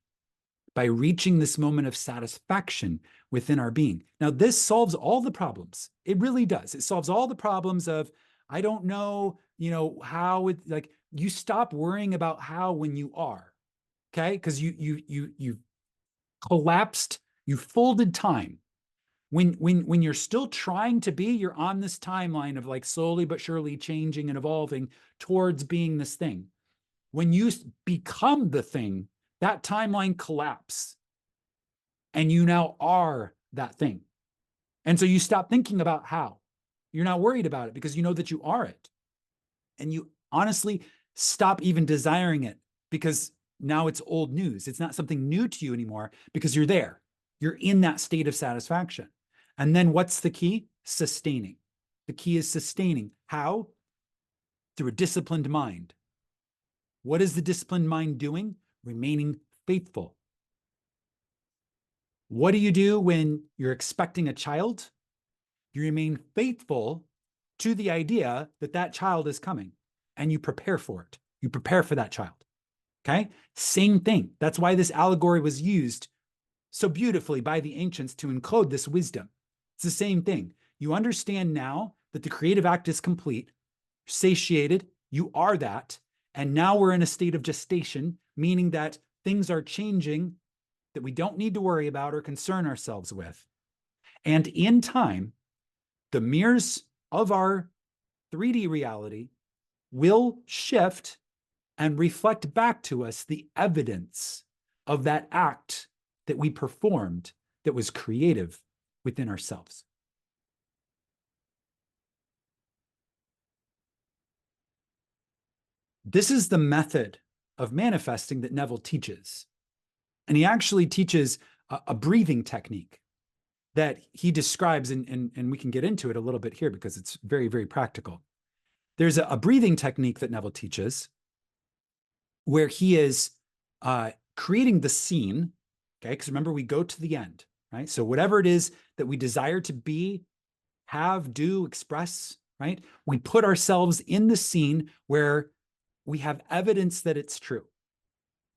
by reaching this moment of satisfaction within our being. Now, this solves all the problems. It really does. It solves all the problems of, I don't know, how it, like, you stop worrying about how when you are, okay? Because you collapsed, you folded time. When you're still trying to be, you're on this timeline of like slowly but surely changing and evolving towards being this thing. When you become the thing, that timeline collapses and you now are that thing. And so you stop thinking about how. You're not worried about it because you know that you are it. And you honestly stop even desiring it because now it's old news. It's not something new to you anymore because you're there. You're in that state of satisfaction. And then what's the key? Sustaining. The key is sustaining. How? Through a disciplined mind. What is the disciplined mind doing? Remaining faithful. What do you do when you're expecting a child? You remain faithful to the idea that that child is coming and you prepare for it. You prepare for that child. Okay? Same thing. That's why this allegory was used so beautifully by the ancients to encode this wisdom. It's the same thing. You understand now that the creative act is complete, satiated, you are that, and now we're in a state of gestation, meaning that things are changing that we don't need to worry about or concern ourselves with. And in time, the mirrors of our 3D reality will shift and reflect back to us the evidence of that act that we performed that was creative within ourselves. This is the method of manifesting that Neville teaches. And he actually teaches a breathing technique that he describes, and we can get into it a little bit here because it's very, very practical. There's a breathing technique that Neville teaches where he is creating the scene, okay? Because remember, we go to the end, right? So whatever it is that we desire to be, have, do, express, right? We put ourselves in the scene where we have evidence that it's true.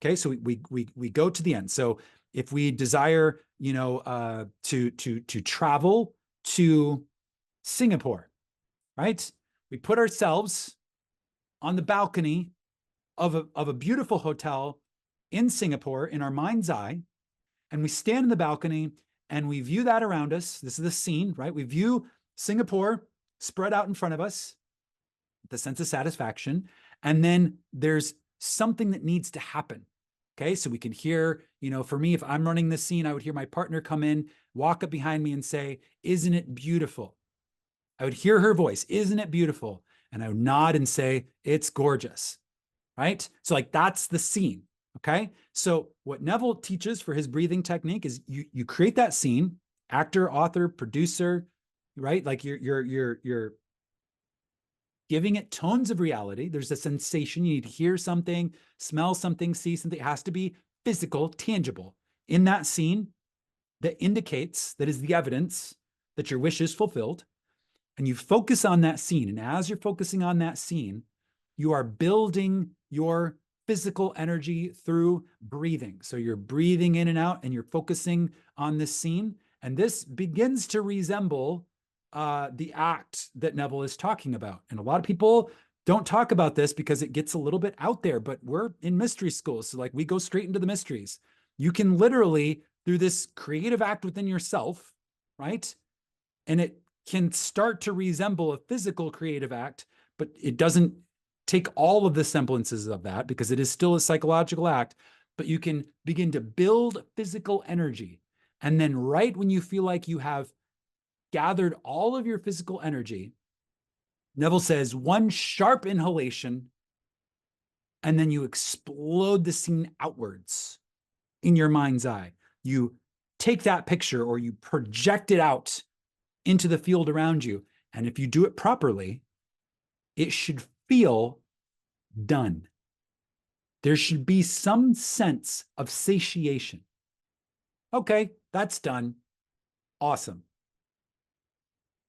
Okay, so we go to the end. So if we desire, to travel to Singapore, right? We put ourselves on the balcony of a beautiful hotel in Singapore in our mind's eye, and we stand in the balcony and we view that around us. This is the scene, right? We view Singapore spread out in front of us, the sense of satisfaction, and then there's something that needs to happen. Okay, so we can hear, for me, if I'm running this scene, I would hear my partner come in, walk up behind me and say, "Isn't it beautiful?" I would hear her voice, "Isn't it beautiful?" And I would nod and say, "It's gorgeous," right? So like that's the scene, okay? So what Neville teaches for his breathing technique is you create that scene, actor, author, producer, right? Like you're giving it tones of reality. There's a sensation. You need to hear something, smell something, see something. It has to be physical, tangible in that scene that indicates, that is the evidence that your wish is fulfilled. And you focus on that scene. And as you're focusing on that scene, you are building your physical energy through breathing. So you're breathing in and out and you're focusing on this scene. And this begins to resemble the act that Neville is talking about. And a lot of people don't talk about this because it gets a little bit out there, but we're in mystery school. So like we go straight into the mysteries. You can literally, through this creative act within yourself, right? And it can start to resemble a physical creative act, but it doesn't take all of the semblances of that because it is still a psychological act, but you can begin to build physical energy. And then right when you feel like you have gathered all of your physical energy, Neville says one sharp inhalation, and then you explode the scene outwards in your mind's eye. You take that picture or you project it out into the field around you. And if you do it properly, it should feel done. There should be some sense of satiation. Okay, that's done. Awesome.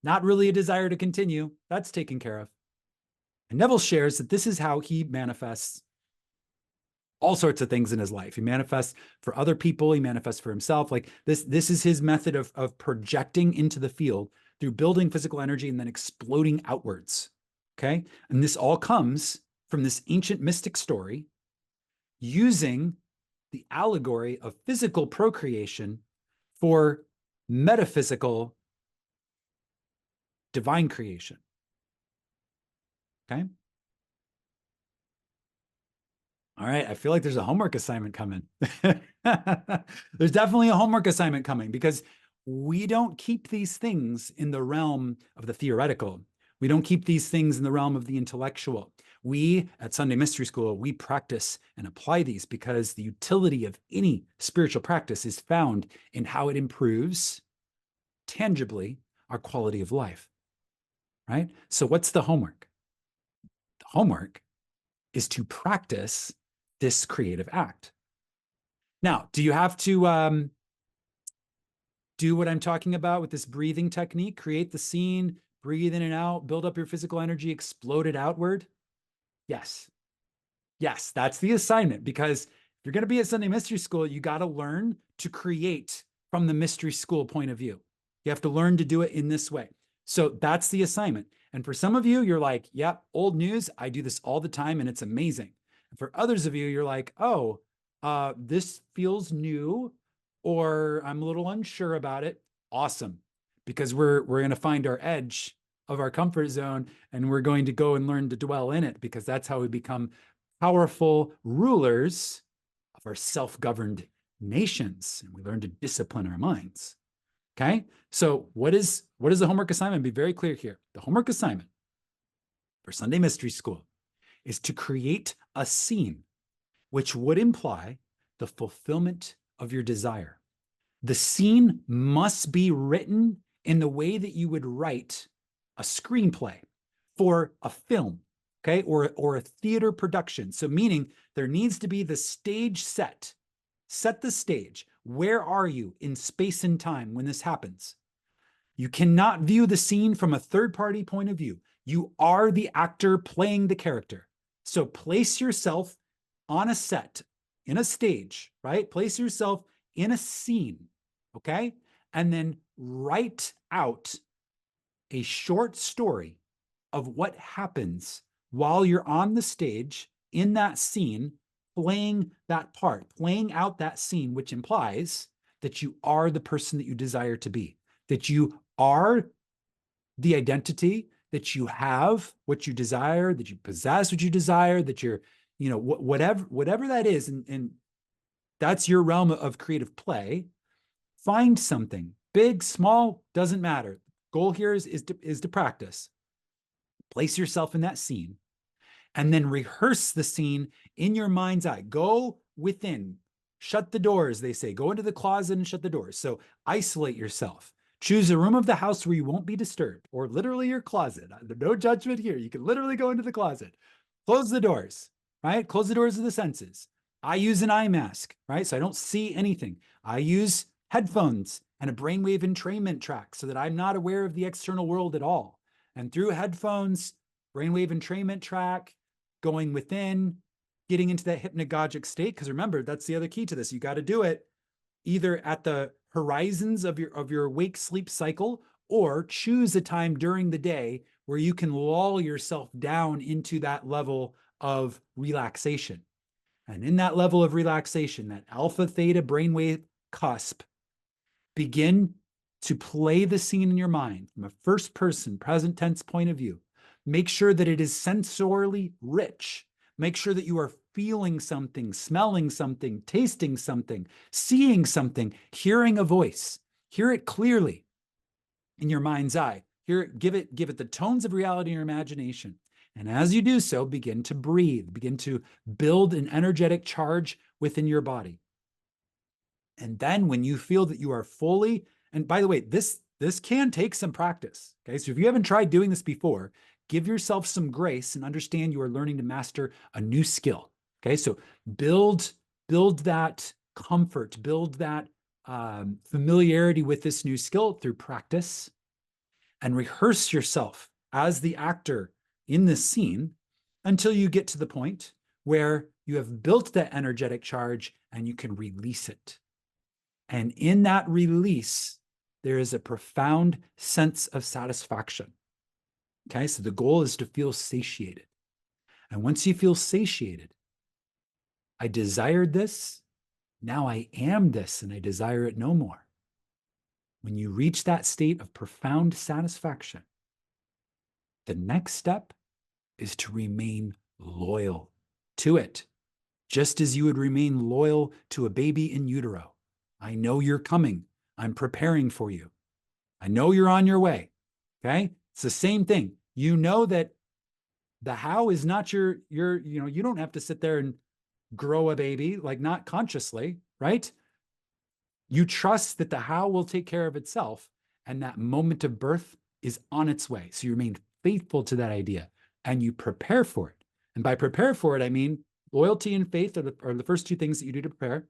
Not really a desire to continue. That's taken care of. And Neville shares that this is how he manifests all sorts of things in his life. He manifests for other people. He manifests for himself. Like this is his method of projecting into the field through building physical energy and then exploding outwards. Okay. And this all comes from this ancient mystic story using the allegory of physical procreation for metaphysical divine creation. Okay. All right. I feel like there's a homework assignment coming. There's definitely a homework assignment coming because we don't keep these things in the realm of the theoretical. We don't keep these things in the realm of the intellectual. We at Sunday Mystery School, we practice and apply these because the utility of any spiritual practice is found in how it improves tangibly our quality of life. Right? So what's the homework? The homework is to practice this creative act. Now, do you have to do what I'm talking about with this breathing technique? Create the scene, breathe in and out, build up your physical energy, explode it outward? Yes. Yes, that's the assignment because if you're going to be at Sunday Mystery School, you got to learn to create from the mystery school point of view. You have to learn to do it in this way. So that's the assignment. And for some of you, you're like, yep, old news. I do this all the time and it's amazing. And for others of you, you're like, oh, this feels new or I'm a little unsure about it. Awesome. Because we're going to find our edge of our comfort zone, and we're going to go and learn to dwell in it, because that's how we become powerful rulers of our self-governed nations, and we learn to discipline our minds. Okay, so what is the homework assignment? Be very clear here. The homework assignment for Sunday Mystery School is to create a scene which would imply the fulfillment of your desire. The scene must be written in the way that you would write a screenplay for a film, okay, or a theater production. So meaning there needs to be the stage set. Set the stage. Where are you in space and time when this happens? You cannot view the scene from a third-party point of view. You are the actor playing the character. So place yourself on a set, in a stage, right? Place yourself in a scene, okay? And then write out a short story of what happens while you're on the stage in that scene, playing that part, playing out that scene, which implies that you are the person that you desire to be, that you are the identity, that you have what you desire, that you possess what you desire, that you're, you know, whatever that is, and that's your realm of creative play. Find something, big, small, doesn't matter. Goal here is to practice. Place yourself in that scene, and then rehearse the scene in your mind's eye. Go within, shut the doors, they say. Go into the closet and shut the doors. So isolate yourself. Choose a room of the house where you won't be disturbed, or literally your closet. No judgment here. You can literally go into the closet. Close the doors, right? Close the doors of the senses. I use an eye mask, right? So I don't see anything. I use headphones and a brainwave entrainment track so that I'm not aware of the external world at all. And through headphones, brainwave entrainment track, going within, getting into that hypnagogic state. Because remember, that's the other key to this. You got to do it either at the horizons of your wake sleep cycle, or choose a time during the day where you can lull yourself down into that level of relaxation. And in that level of relaxation, that alpha theta brainwave cusp, begin to play the scene in your mind from a first person present tense point of view. Make sure that it is sensorially rich. Make sure that you are feeling something, smelling something, tasting something, seeing something, hearing a voice. Hear it clearly in your mind's eye. Give it the tones of reality in your imagination. And as you do so, begin to breathe, begin to build an energetic charge within your body. And then when you feel that you are fully, and by the way, this can take some practice. Okay, so if you haven't tried doing this before, give yourself some grace and understand you are learning to master a new skill. Okay, so build that comfort, build that familiarity with this new skill through practice, and rehearse yourself as the actor in this scene until you get to the point where you have built that energetic charge and you can release it. And in that release, there is a profound sense of satisfaction. Okay, so the goal is to feel satiated. And once you feel satiated, I desired this, now I am this, and I desire it no more. When you reach that state of profound satisfaction, the next step is to remain loyal to it, just as you would remain loyal to a baby in utero. I know you're coming. I'm preparing for you. I know you're on your way. Okay? It's the same thing. You know that the how is not your, you don't have to sit there and grow a baby, like not consciously, right? You trust that the how will take care of itself, and that moment of birth is on its way. So you remain faithful to that idea and you prepare for it. And by prepare for it, I mean loyalty and faith are the first two things that you do to prepare.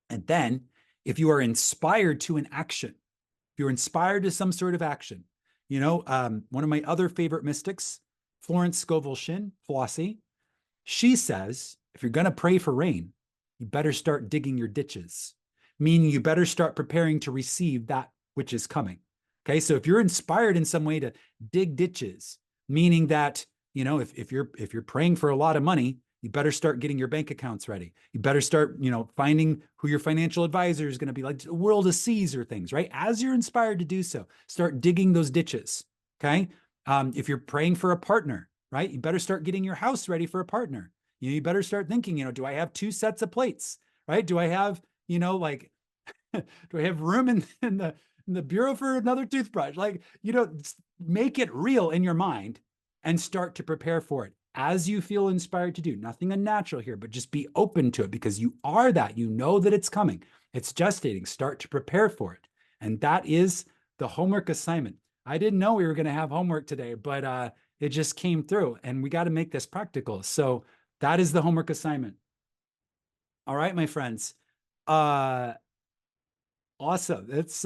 And then if you are inspired to an action, if you're inspired to some sort of action, one of my other favorite mystics, Florence Scovel Shinn, Flossie, she says, if you're going to pray for rain, you better start digging your ditches, meaning you better start preparing to receive that which is coming. Okay, so if you're inspired in some way to dig ditches, meaning that, if you're praying for a lot of money, you better start getting your bank accounts ready. You better start, finding who your financial advisor is going to be, like the world of Caesar things, right? As you're inspired to do so, start digging those ditches, okay? If you're praying for a partner, right, you better start getting your house ready for a partner. You better start thinking, do I have 2 sets of plates, right? Do I have, like, do I have room in the bureau for another toothbrush? Like, make it real in your mind and start to prepare for it as you feel inspired to do. Nothing unnatural here, but just be open to it because you are that. You know that it's coming. It's gestating. Start to prepare for it. And that is the homework assignment. I didn't know we were going to have homework today, but it just came through and we got to make this practical. So that is the homework assignment. All right, my friends. Awesome. It's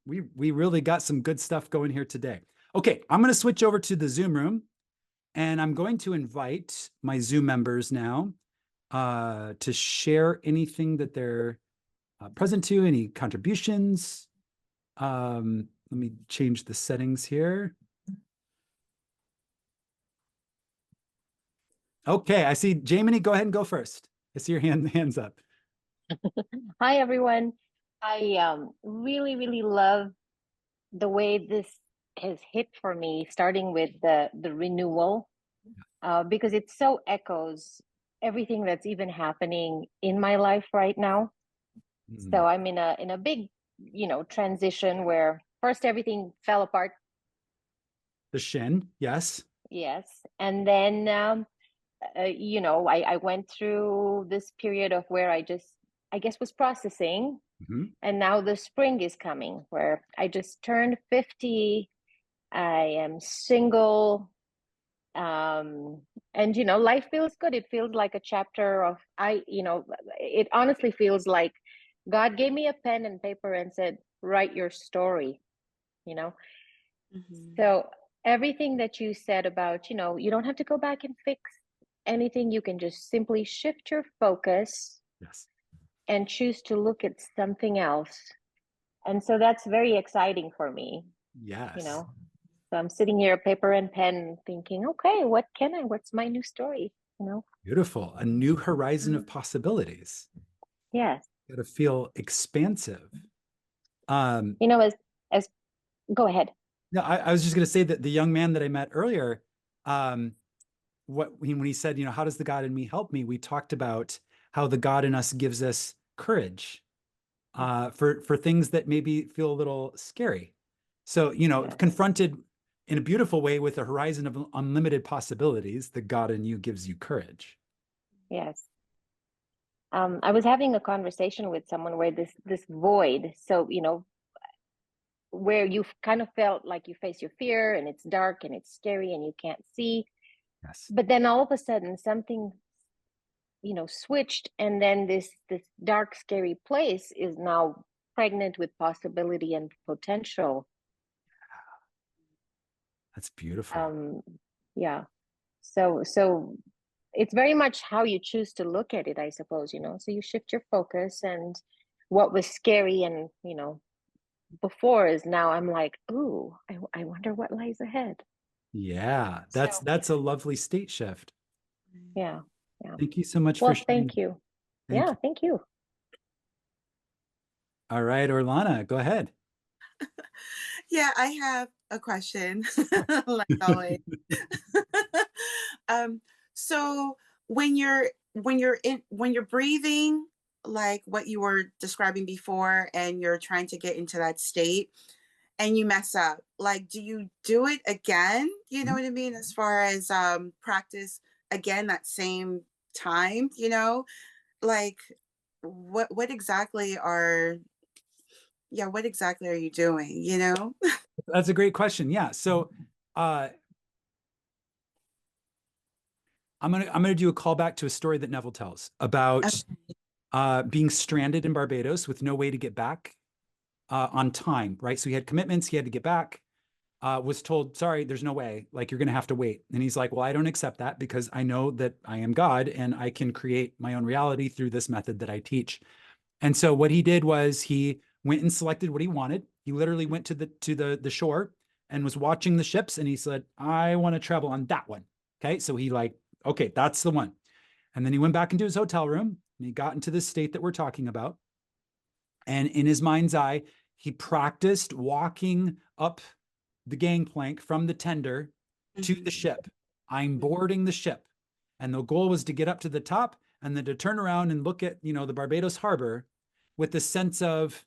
we really got some good stuff going here today. Okay, I'm going to switch over to the Zoom room and I'm going to invite my Zoom members now to share anything that they're present to, any contributions. Let me change the settings here. Okay, I see Jamie, go ahead and go first. I see your hands up. Hi, everyone. I really, really love the way this has hit for me, starting with the renewal, because it so echoes everything that's even happening in my life right now. So I'm in a big, transition where first everything fell apart. The shin, yes. Yes. And then, I went through this period of where I guess, was processing. And now the spring is coming where I just turned 50. I am single. And, life feels good. It feels like a chapter of, it honestly feels like God gave me a pen and paper and said, write your story, So everything that you said about, you don't have to go back and fix anything. You can just simply shift your focus. Yes. And choose to look at something else. And so that's very exciting for me. Yes. So I'm sitting here, paper and pen, thinking, okay, what's my new story? Beautiful. A new horizon of possibilities. Yes. Got to feel expansive. As go ahead. No, I was just going to say that the young man that I met earlier, when he said, how does the God in me help me? We talked about how the God in us gives us courage for things that maybe feel a little scary. So, Yes. confronted in a beautiful way with a horizon of unlimited possibilities, the God in you gives you courage. Yes. I was having a conversation with someone where this void, so, where you kind of felt like you face your fear and it's dark and it's scary and you can't see. Yes. But then all of a sudden something switched, and then this dark, scary place is now pregnant with possibility and potential. That's beautiful. Yeah. So it's very much how you choose to look at it, I suppose, so you shift your focus, and what was scary and, before is now I'm like, ooh, I wonder what lies ahead. Yeah, that's a lovely state shift. Yeah. Yeah. Thank you so much for Well, sharing. thank you. Thank you. Thank you. All right, Orlana, go ahead. Yeah, I have a question, like always. So when you're breathing, like what you were describing before, and you're trying to get into that state, and you mess up, like, do you do it again? You know what I mean? As far as practice again that same time, like what exactly are you doing? That's a great question. Yeah. So I'm gonna do a callback to a story that Neville tells about being stranded in Barbados with no way to get back on time, right? So he had commitments, he had to get back, was told, sorry, there's no way, like you're gonna have to wait. And he's like, well, I don't accept that because I know that I am God and I can create my own reality through this method that I teach. And so what he did was he went and selected what he wanted. He literally went to the shore and was watching the ships and he said, I want to travel on that one. Okay. So he okay, that's the one. And then he went back into his hotel room and he got into this state that we're talking about. And in his mind's eye, he practiced walking up the gangplank from the tender to the ship. I'm boarding the ship. And the goal was to get up to the top and then to turn around and look at, the Barbados harbor with the sense of,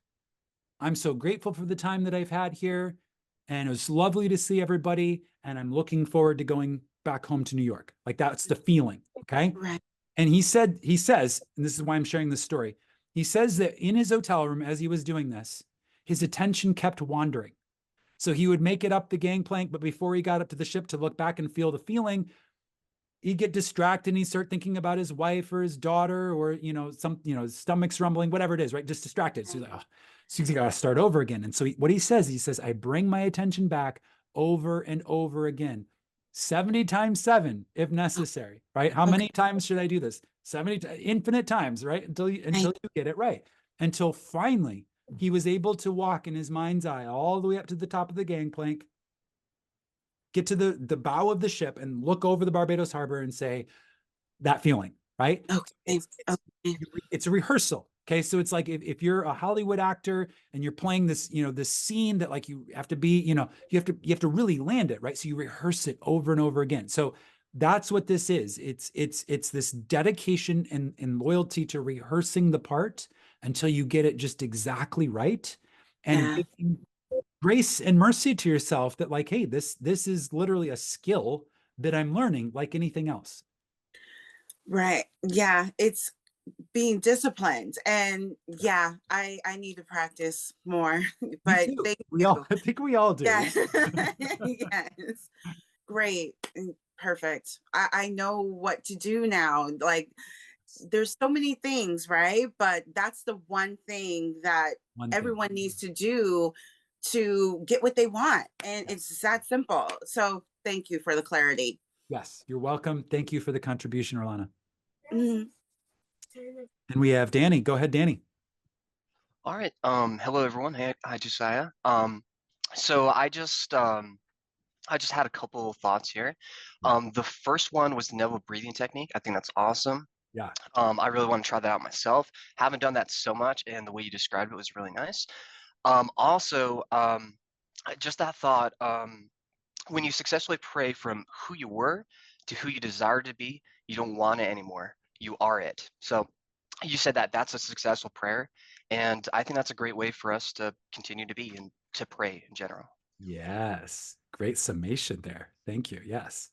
I'm so grateful for the time that I've had here. And it was lovely to see everybody. And I'm looking forward to going back home to New York. Like that's the feeling. Okay. Right. And he says, and this is why I'm sharing this story. He says that in his hotel room, as he was doing this, his attention kept wandering. So he would make it up the gangplank, but before he got up to the ship to look back and feel the feeling, he'd get distracted and he'd start thinking about his wife or his daughter or, his stomach's rumbling, whatever it is, right? Just distracted. So he's like, oh, so he's got to start over again. And so what he says, I bring my attention back over and over again, 70 times 7, if necessary, right? How many times should I do this? 70, infinite times, right? Until you get it right. Until finally he was able to walk in his mind's eye all the way up to the top of the gangplank, get to the bow of the ship and look over the Barbados harbor and say that feeling, right? Okay. It's a rehearsal. Okay. So it's like if you're a Hollywood actor and you're playing this, this scene that like you have to be, you have to really land it, right? So you rehearse it over and over again. So that's what this is. It's this dedication and loyalty to rehearsing the part until you get it just exactly right. And giving grace and mercy to yourself that like, hey, this is literally a skill that I'm learning like anything else. Right. Yeah. It's being disciplined. And yeah, I need to practice more. But thank you. I think we all do. Yeah. Yes. Great. Perfect. I know what to do now. Like there's so many things, right? But that's the one thing that everyone needs to do to get what they want. And it's that simple. So thank you for the clarity. Yes, you're welcome. Thank you for the contribution, Rolana. Mm-hmm. And we have Danny. Go ahead, Danny. All right. Hello everyone. Hey, hi Josiah. So I just had a couple of thoughts here. The first one was the Neville breathing technique. I think that's awesome. Yeah. I really want to try that out myself. Haven't done that so much, and the way you described it was really nice. Also, just that thought, when you successfully pray from who you were to who you desire to be, you don't want it anymore. You are it. So you said that that's a successful prayer. And I think that's a great way for us to continue to be and to pray in general. Yes. Great summation there. Thank you. Yes.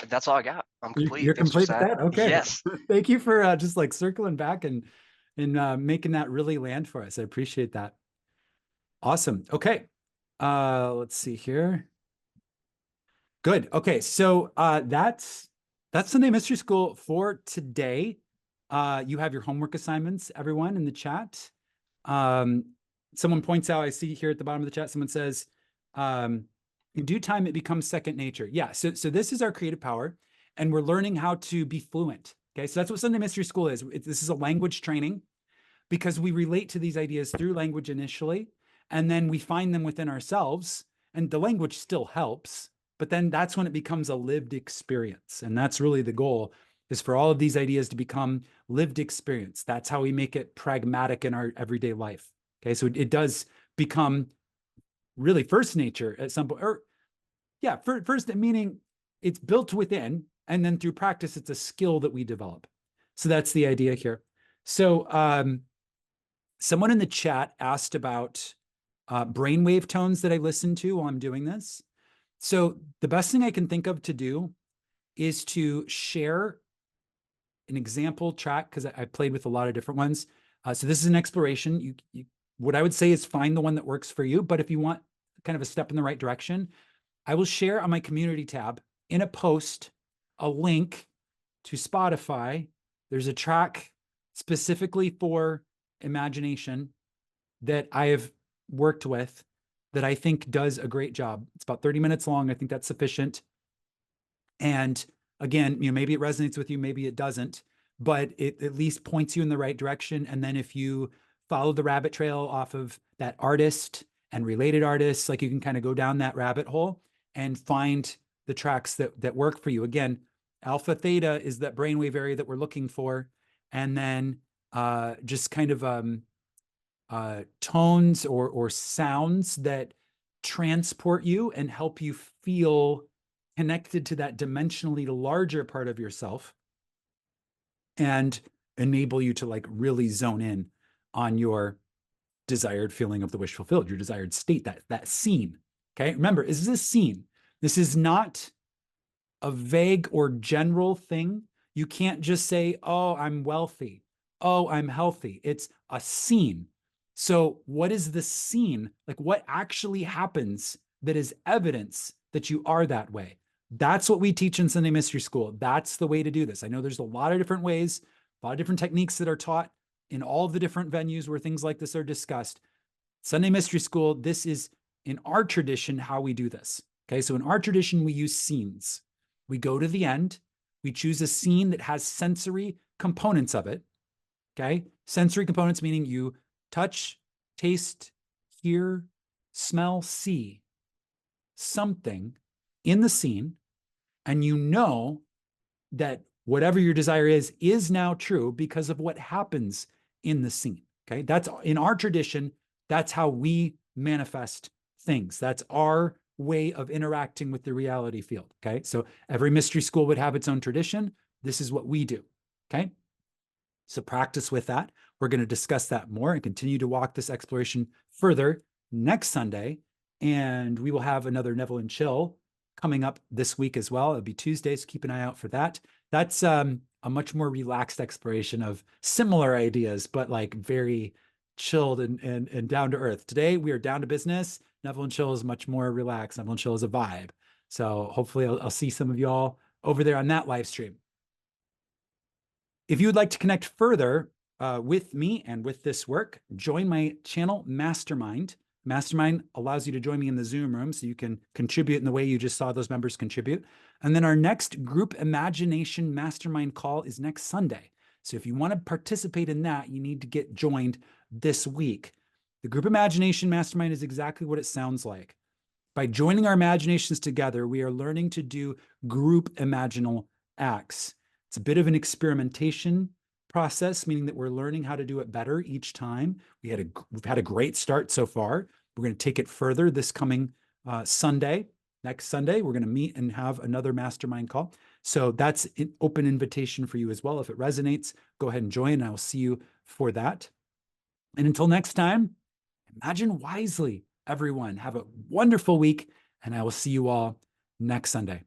That's all I got. I'm complete. You're complete with that? Okay. Yes. Thank you for just like circling back and making that really land for us. I appreciate that. Awesome. Okay. Let's see here. Good. Okay. So that's Sunday Mystery School for today. You have your homework assignments, everyone, in the chat. Someone points out, I see here at the bottom of the chat, someone says, in due time, it becomes second nature. Yeah, so this is our creative power, and we're learning how to be fluent. Okay, so that's what Sunday Mystery School is. This is a language training because we relate to these ideas through language initially, and then we find them within ourselves, and the language still helps, but then that's when it becomes a lived experience. And that's really the goal, is for all of these ideas to become lived experience. That's how we make it pragmatic in our everyday life. Okay, so it does become really first nature at some point, or yeah, first meaning it's built within, and then through practice, it's a skill that we develop. So that's the idea here. So someone in the chat asked about brainwave tones that I listen to while I'm doing this. So the best thing I can think of to do is to share an example track, because I played with a lot of different ones. So this is an exploration. What I would say is find the one that works for you. But if you want kind of a step in the right direction, I will share on my community tab in a post a link to Spotify. There's a track specifically for imagination that I have worked with that I think does a great job. It's about 30 minutes long. I think that's sufficient. And again, maybe it resonates with you, maybe it doesn't, but it at least points you in the right direction. And then if you follow the rabbit trail off of that artist and related artists, like you can kind of go down that rabbit hole and find the tracks that work for you. Again, alpha theta is that brainwave area that we're looking for. And then just kind of tones or sounds that transport you and help you feel connected to that dimensionally larger part of yourself and enable you to like really zone in on your desired feeling of the wish fulfilled, your desired state, that scene. Okay. Remember, this is a scene. This is not a vague or general thing. You can't just say, oh, I'm wealthy. Oh, I'm healthy. It's a scene. So what is the scene? Like what actually happens that is evidence that you are that way? That's what we teach in Sunday Mystery School. That's the way to do this. I know there's a lot of different ways, a lot of different techniques that are taught in all of the different venues where things like this are discussed. Sunday Mystery School, this is in our tradition how we do this. Okay, so in our tradition, we use scenes. We go to the end, we choose a scene that has sensory components of it. Okay, sensory components meaning you touch, taste, hear, smell, see something in the scene, and you know that whatever your desire is now true because of what happens in the scene. Okay, that's in our tradition. That's how we manifest things. That's our way of interacting with the reality field. Okay, so every mystery school would have its own tradition. This is what we do. Okay, so practice with that. We're going to discuss that more and continue to walk this exploration further next Sunday. And we will have another Neville and Chill coming up this week as well. It'll be Tuesday, so keep an eye out for that. That's a much more relaxed exploration of similar ideas, but like very chilled and down to earth. Today, we are down to business. Neville and Chill is much more relaxed. Neville and Chill is a vibe. So hopefully I'll see some of y'all over there on that live stream. If you would like to connect further with me and with this work, join my channel, Mastermind. Mastermind allows you to join me in the Zoom room so you can contribute in the way you just saw those members contribute. And then our next group imagination mastermind call is next Sunday. So if you want to participate in that, you need to get joined this week. The group imagination mastermind is exactly what it sounds like. By joining our imaginations together, we are learning to do group imaginal acts. It's a bit of an experimentation process, meaning that we're learning how to do it better each time. We've had a great start so far. We're going to take it further this coming Sunday. Next Sunday, we're going to meet and have another mastermind call. So that's an open invitation for you as well. If it resonates, go ahead and join, and I will see you for that. And until next time, imagine wisely, everyone. Have a wonderful week, and I will see you all next Sunday.